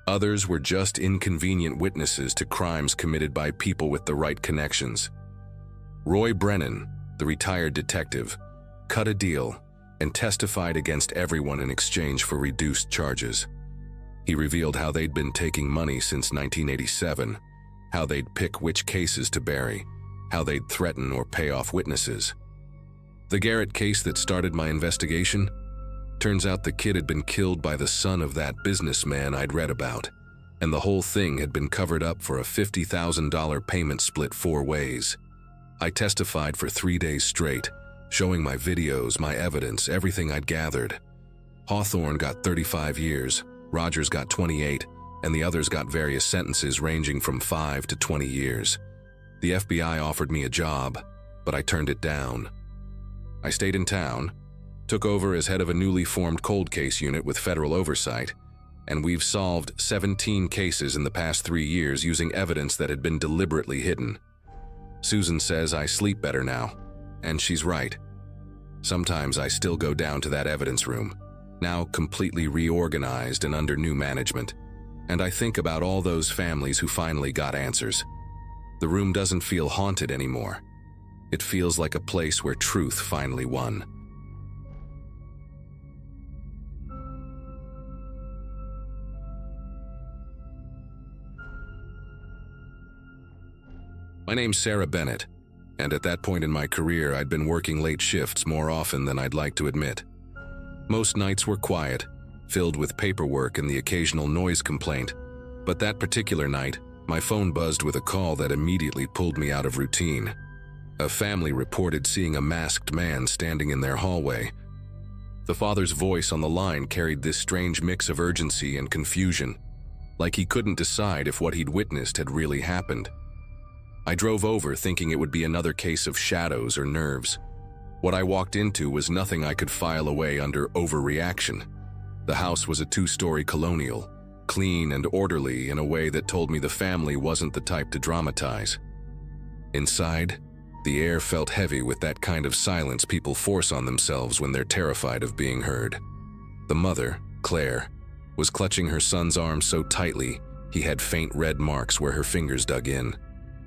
Others were just inconvenient witnesses to crimes committed by people with the right connections. Roy Brennan, the retired detective, cut a deal, and testified against everyone in exchange for reduced charges. He revealed how they'd been taking money since 1987, how they'd pick which cases to bury, how they'd threaten or pay off witnesses. The Garrett case that started my investigation? Turns out the kid had been killed by the son of that businessman I'd read about, and the whole thing had been covered up for a $50,000 payment split 4 ways. I testified for 3 days straight, showing my videos, my evidence, everything I'd gathered. Hawthorne got 35 years, Rogers got 28, and the others got various sentences ranging from 5 to 20 years. The FBI offered me a job, but I turned it down. I stayed in town, took over as head of a newly formed cold case unit with federal oversight, and we've solved 17 cases in the past 3 years using evidence that had been deliberately hidden. Susan says I sleep better now, and she's right. Sometimes I still go down to that evidence room, now completely reorganized and under new management, and I think about all those families who finally got answers. The room doesn't feel haunted anymore. It feels like a place where truth finally won. My name's Sarah Bennett, and at that point in my career I'd been working late shifts more often than I'd like to admit. Most nights were quiet, filled with paperwork and the occasional noise complaint, but that particular night, my phone buzzed with a call that immediately pulled me out of routine. A family reported seeing a masked man standing in their hallway. The father's voice on the line carried this strange mix of urgency and confusion, like he couldn't decide if what he'd witnessed had really happened. I drove over thinking it would be another case of shadows or nerves. What I walked into was nothing I could file away under overreaction. The house was a 2-story colonial, clean and orderly in a way that told me the family wasn't the type to dramatize. Inside, the air felt heavy with that kind of silence people force on themselves when they're terrified of being heard. The mother, Claire, was clutching her son's arm so tightly he had faint red marks where her fingers dug in.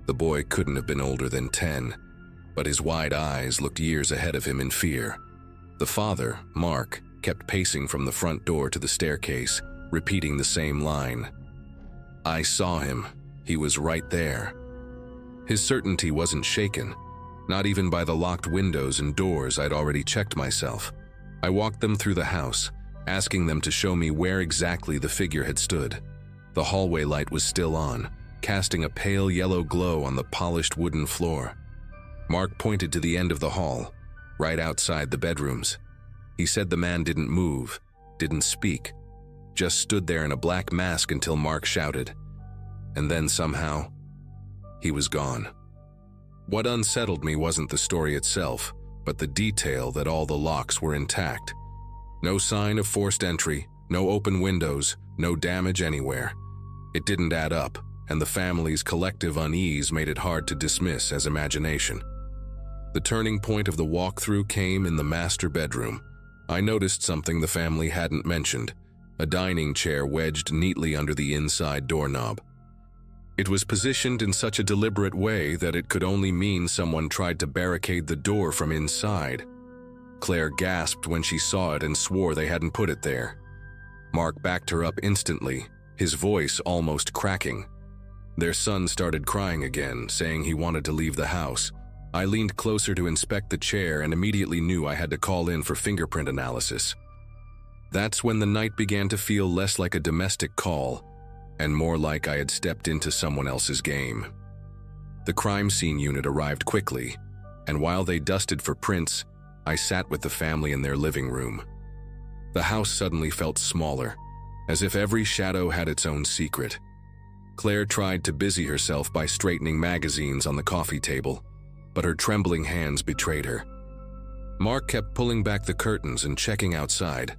The boy couldn't have been older than 10, but his wide eyes looked years ahead of him in fear. The father, Mark, kept pacing from the front door to the staircase, repeating the same line. I saw him. He was right there. His certainty wasn't shaken, not even by the locked windows and doors I'd already checked myself. I walked them through the house, asking them to show me where exactly the figure had stood. The hallway light was still on, casting a pale yellow glow on the polished wooden floor. Mark pointed to the end of the hall, right outside the bedrooms. He said the man didn't move, didn't speak, just stood there in a black mask until Mark shouted. And then somehow, he was gone. What unsettled me wasn't the story itself, but the detail that all the locks were intact. No sign of forced entry, no open windows, no damage anywhere. It didn't add up, and the family's collective unease made it hard to dismiss as imagination. The turning point of the walkthrough came in the master bedroom. I noticed something the family hadn't mentioned, a dining chair wedged neatly under the inside doorknob. It was positioned in such a deliberate way that it could only mean someone tried to barricade the door from inside. Claire gasped when she saw it and swore they hadn't put it there. Mark backed her up instantly, his voice almost cracking. Their son started crying again, saying he wanted to leave the house. I leaned closer to inspect the chair and immediately knew I had to call in for fingerprint analysis. That's when the night began to feel less like a domestic call and more like I had stepped into someone else's game. The crime scene unit arrived quickly, and while they dusted for prints, I sat with the family in their living room. The house suddenly felt smaller, as if every shadow had its own secret. Claire tried to busy herself by straightening magazines on the coffee table, but her trembling hands betrayed her. Mark kept pulling back the curtains and checking outside,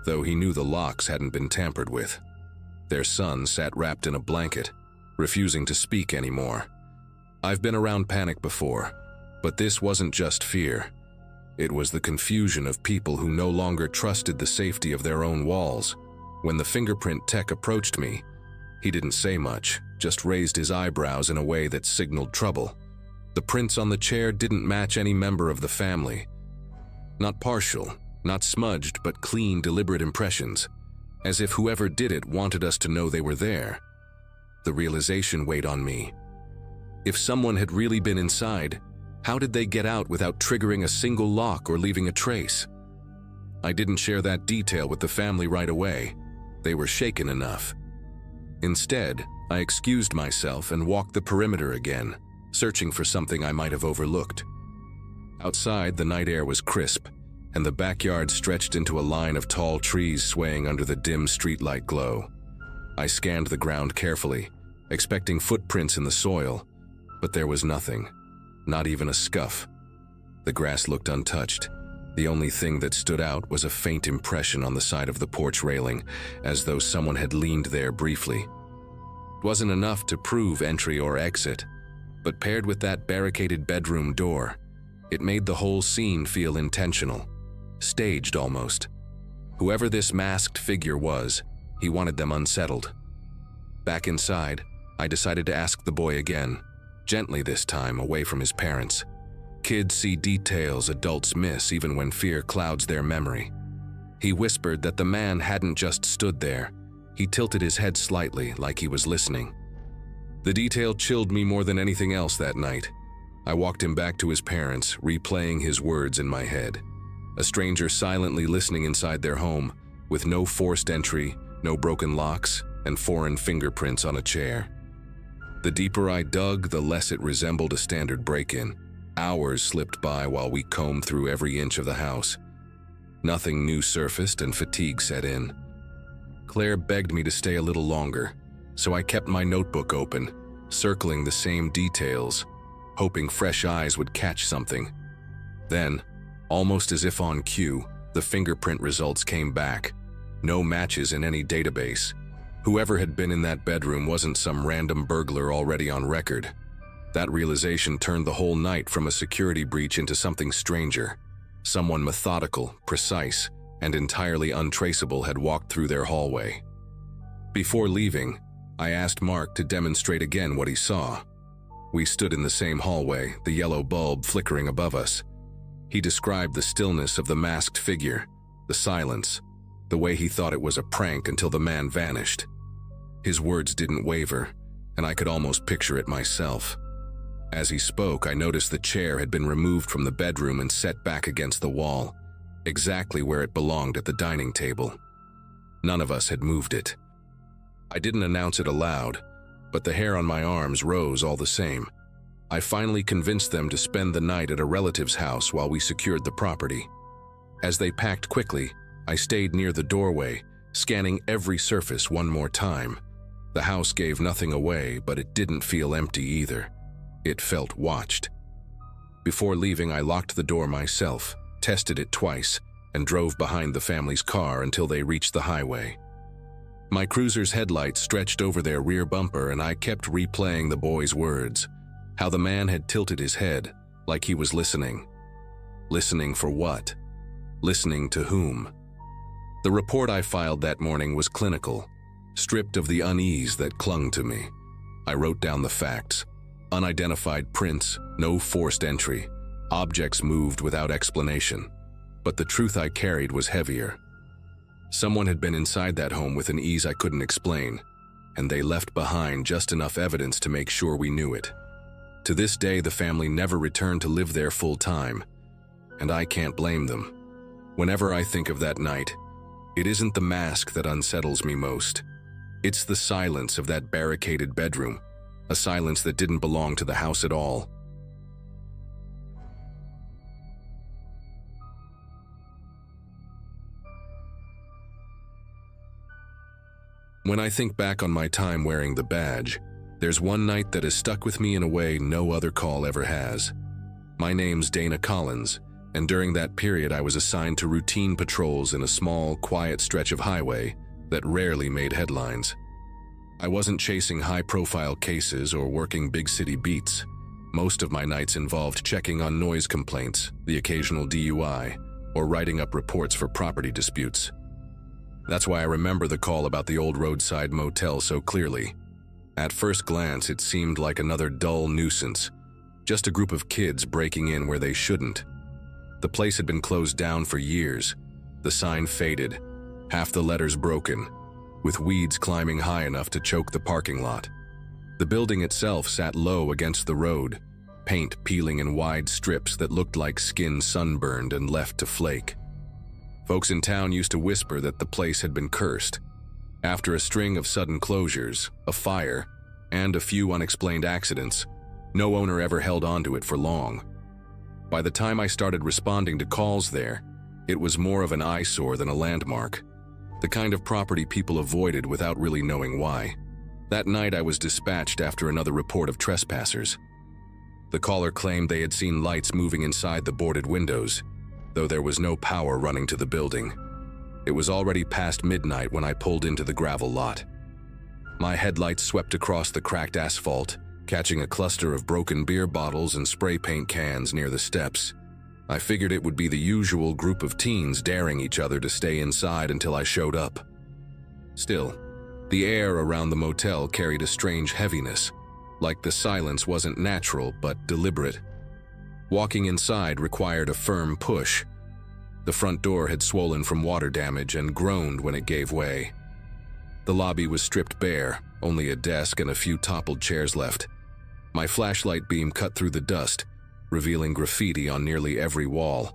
though he knew the locks hadn't been tampered with. Their son sat wrapped in a blanket, refusing to speak anymore. I've been around panic before, but this wasn't just fear. It was the confusion of people who no longer trusted the safety of their own walls. When the fingerprint tech approached me, he didn't say much, just raised his eyebrows in a way that signaled trouble. The prints on the chair didn't match any member of the family. Not partial, not smudged, but clean, deliberate impressions, as if whoever did it wanted us to know they were there. The realization weighed on me. If someone had really been inside, how did they get out without triggering a single lock or leaving a trace? I didn't share that detail with the family right away. They were shaken enough. Instead, I excused myself and walked the perimeter again, searching for something I might have overlooked. Outside, the night air was crisp, and the backyard stretched into a line of tall trees swaying under the dim streetlight glow. I scanned the ground carefully, expecting footprints in the soil, but there was nothing, not even a scuff. The grass looked untouched. The only thing that stood out was a faint impression on the side of the porch railing, as though someone had leaned there briefly. It wasn't enough to prove entry or exit, but paired with that barricaded bedroom door, it made the whole scene feel intentional, staged almost. Whoever this masked figure was, he wanted them unsettled. Back inside, I decided to ask the boy again, gently this time, away from his parents. Kids see details adults miss even when fear clouds their memory. He whispered that the man hadn't just stood there. He tilted his head slightly, like he was listening. The detail chilled me more than anything else that night. I walked him back to his parents, replaying his words in my head. A stranger silently listening inside their home, with no forced entry, no broken locks, and foreign fingerprints on a chair. The deeper I dug, the less it resembled a standard break-in. Hours slipped by while we combed through every inch of the house. Nothing new surfaced and fatigue set in. Claire begged me to stay a little longer, so I kept my notebook open, circling the same details, hoping fresh eyes would catch something. Then, almost as if on cue, the fingerprint results came back. No matches in any database. Whoever had been in that bedroom wasn't some random burglar already on record. That realization turned the whole night from a security breach into something stranger. Someone methodical, precise, and entirely untraceable had walked through their hallway. Before leaving, I asked Mark to demonstrate again what he saw. We stood in the same hallway, the yellow bulb flickering above us. He described the stillness of the masked figure, the silence, the way he thought it was a prank until the man vanished. His words didn't waver, and I could almost picture it myself. As he spoke, I noticed the chair had been removed from the bedroom and set back against the wall, exactly where it belonged at the dining table. None of us had moved it. I didn't announce it aloud, but the hair on my arms rose all the same. I finally convinced them to spend the night at a relative's house while we secured the property. As they packed quickly, I stayed near the doorway, scanning every surface one more time. The house gave nothing away, but it didn't feel empty either. It felt watched. Before leaving, I locked the door myself, tested it twice, and drove behind the family's car until they reached the highway. My cruiser's headlights stretched over their rear bumper, and I kept replaying the boy's words, how the man had tilted his head, like he was listening. Listening for what? Listening to whom? The report I filed that morning was clinical, stripped of the unease that clung to me. I wrote down the facts. Unidentified prints, no forced entry, objects moved without explanation. But the truth I carried was heavier. Someone had been inside that home with an ease I couldn't explain, and they left behind just enough evidence to make sure we knew it. To this day, the family never returned to live there full time, and I can't blame them. Whenever I think of that night, it isn't the mask that unsettles me most. It's the silence of that barricaded bedroom, a silence that didn't belong to the house at all. When I think back on my time wearing the badge, there's one night that has stuck with me in a way no other call ever has. My name's Dana Collins, and during that period I was assigned to routine patrols in a small, quiet stretch of highway that rarely made headlines. I wasn't chasing high-profile cases or working big city beats. Most of my nights involved checking on noise complaints, the occasional DUI, or writing up reports for property disputes. That's why I remember the call about the old roadside motel so clearly. At first glance, it seemed like another dull nuisance, just a group of kids breaking in where they shouldn't. The place had been closed down for years. The sign faded, half the letters broken, with weeds climbing high enough to choke the parking lot. The building itself sat low against the road, paint peeling in wide strips that looked like skin sunburned and left to flake. Folks in town used to whisper that the place had been cursed. After a string of sudden closures, a fire, and a few unexplained accidents, no owner ever held onto it for long. By the time I started responding to calls there, it was more of an eyesore than a landmark, the kind of property people avoided without really knowing why. That night I was dispatched after another report of trespassers. The caller claimed they had seen lights moving inside the boarded windows, though there was no power running to the building. It was already past midnight when I pulled into the gravel lot. My headlights swept across the cracked asphalt, catching a cluster of broken beer bottles and spray paint cans near the steps. I figured it would be the usual group of teens daring each other to stay inside until I showed up. Still, the air around the motel carried a strange heaviness, like the silence wasn't natural but deliberate. Walking inside required a firm push. The front door had swollen from water damage and groaned when it gave way. The lobby was stripped bare, only a desk and a few toppled chairs left. My flashlight beam cut through the dust, revealing graffiti on nearly every wall.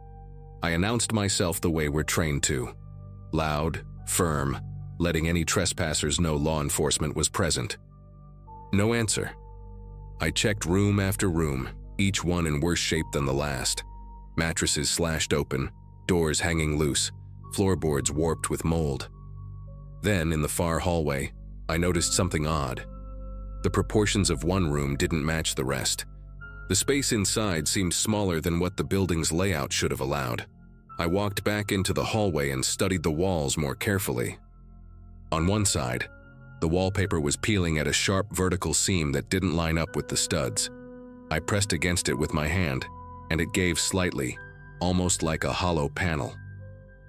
I announced myself the way we're trained to. Loud, firm, letting any trespassers know law enforcement was present. No answer. I checked room after room, each one in worse shape than the last. Mattresses slashed open, doors hanging loose, floorboards warped with mold. Then, in the far hallway, I noticed something odd. The proportions of one room didn't match the rest. The space inside seemed smaller than what the building's layout should have allowed. I walked back into the hallway and studied the walls more carefully. On one side, the wallpaper was peeling at a sharp vertical seam that didn't line up with the studs. I pressed against it with my hand, and it gave slightly, almost like a hollow panel.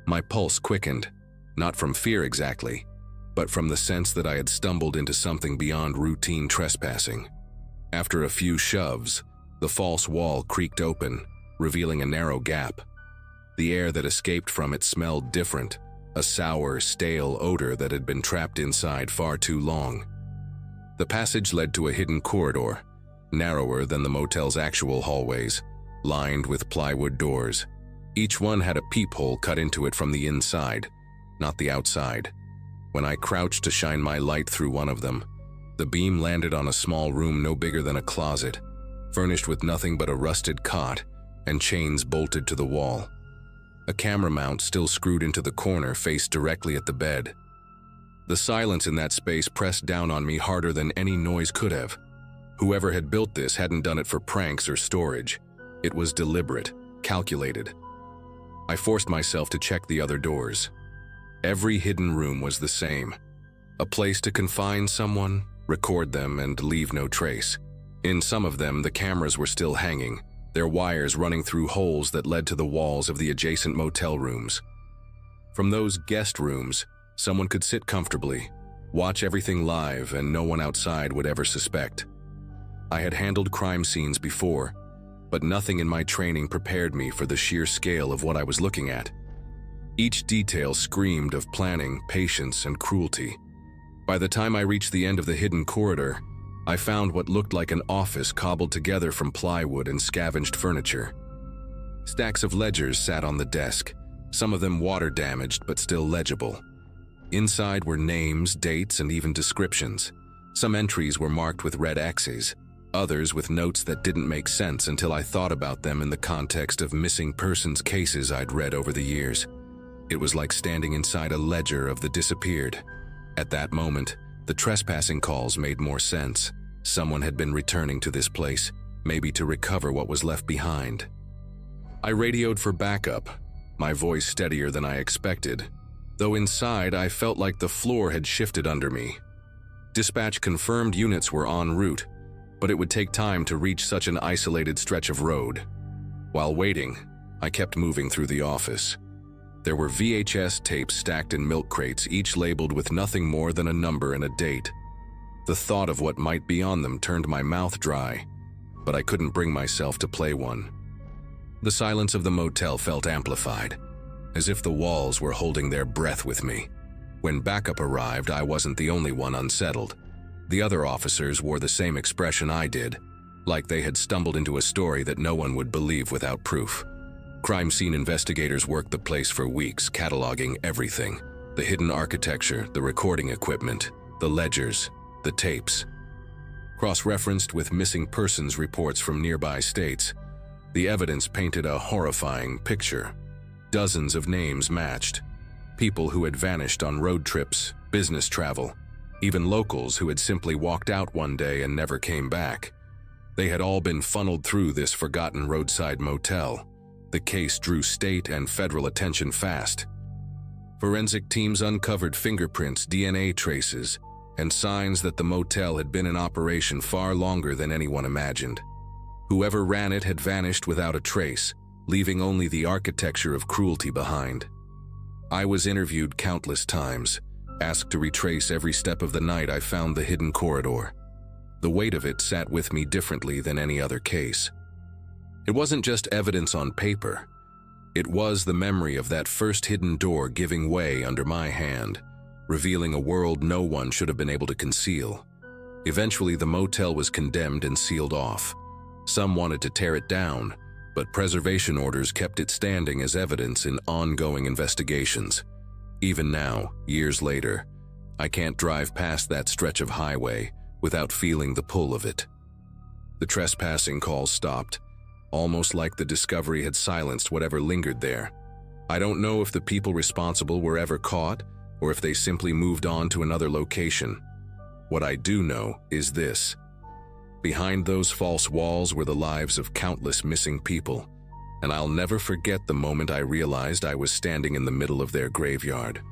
My pulse quickened, not from fear exactly, but from the sense that I had stumbled into something beyond routine trespassing. After a few shoves, the false wall creaked open, revealing a narrow gap. The air that escaped from it smelled different, a sour, stale odor that had been trapped inside far too long. The passage led to a hidden corridor, narrower than the motel's actual hallways, lined with plywood doors. Each one had a peephole cut into it from the inside, not the outside. When I crouched to shine my light through one of them, the beam landed on a small room no bigger than a closet, furnished with nothing but a rusted cot and chains bolted to the wall. A camera mount still screwed into the corner faced directly at the bed. The silence in that space pressed down on me harder than any noise could have. Whoever had built this hadn't done it for pranks or storage. It was deliberate, calculated. I forced myself to check the other doors. Every hidden room was the same. A place to confine someone, record them, and leave no trace. In some of them, the cameras were still hanging, their wires running through holes that led to the walls of the adjacent motel rooms. From those guest rooms, someone could sit comfortably, watch everything live, and no one outside would ever suspect. I had handled crime scenes before, but nothing in my training prepared me for the sheer scale of what I was looking at. Each detail screamed of planning, patience, and cruelty. By the time I reached the end of the hidden corridor, I found what looked like an office cobbled together from plywood and scavenged furniture. Stacks of ledgers sat on the desk, some of them water-damaged but still legible. Inside were names, dates, and even descriptions. Some entries were marked with red X's, others with notes that didn't make sense until I thought about them in the context of missing persons cases I'd read over the years. It was like standing inside a ledger of the disappeared. At that moment, the trespassing calls made more sense. Someone had been returning to this place, maybe to recover what was left behind. I radioed for backup, my voice steadier than I expected, though inside I felt like the floor had shifted under me. Dispatch confirmed units were en route, but it would take time to reach such an isolated stretch of road. While waiting, I kept moving through the office. There were VHS tapes stacked in milk crates, each labeled with nothing more than a number and a date. The thought of what might be on them turned my mouth dry, but I couldn't bring myself to play one. The silence of the motel felt amplified, as if the walls were holding their breath with me. When backup arrived, I wasn't the only one unsettled. The other officers wore the same expression I did, like they had stumbled into a story that no one would believe without proof. Crime scene investigators worked the place for weeks, cataloging everything: the hidden architecture, the recording equipment, the ledgers, the tapes. Cross-referenced with missing persons reports from nearby states, the evidence painted a horrifying picture. Dozens of names matched. People who had vanished on road trips, business travel, even locals who had simply walked out one day and never came back. They had all been funneled through this forgotten roadside motel. The case drew state and federal attention fast. Forensic teams uncovered fingerprints, DNA traces, and signs that the motel had been in operation far longer than anyone imagined. Whoever ran it had vanished without a trace, leaving only the architecture of cruelty behind. I was interviewed countless times, asked to retrace every step of the night I found the hidden corridor. The weight of it sat with me differently than any other case. It wasn't just evidence on paper. It was the memory of that first hidden door giving way under my hand, revealing a world no one should have been able to conceal. Eventually, the motel was condemned and sealed off. Some wanted to tear it down, but preservation orders kept it standing as evidence in ongoing investigations. Even now, years later, I can't drive past that stretch of highway without feeling the pull of it. The trespassing calls stopped, almost like the discovery had silenced whatever lingered there. I don't know if the people responsible were ever caught or if they simply moved on to another location. What I do know is this: behind those false walls were the lives of countless missing people, and I'll never forget the moment I realized I was standing in the middle of their graveyard.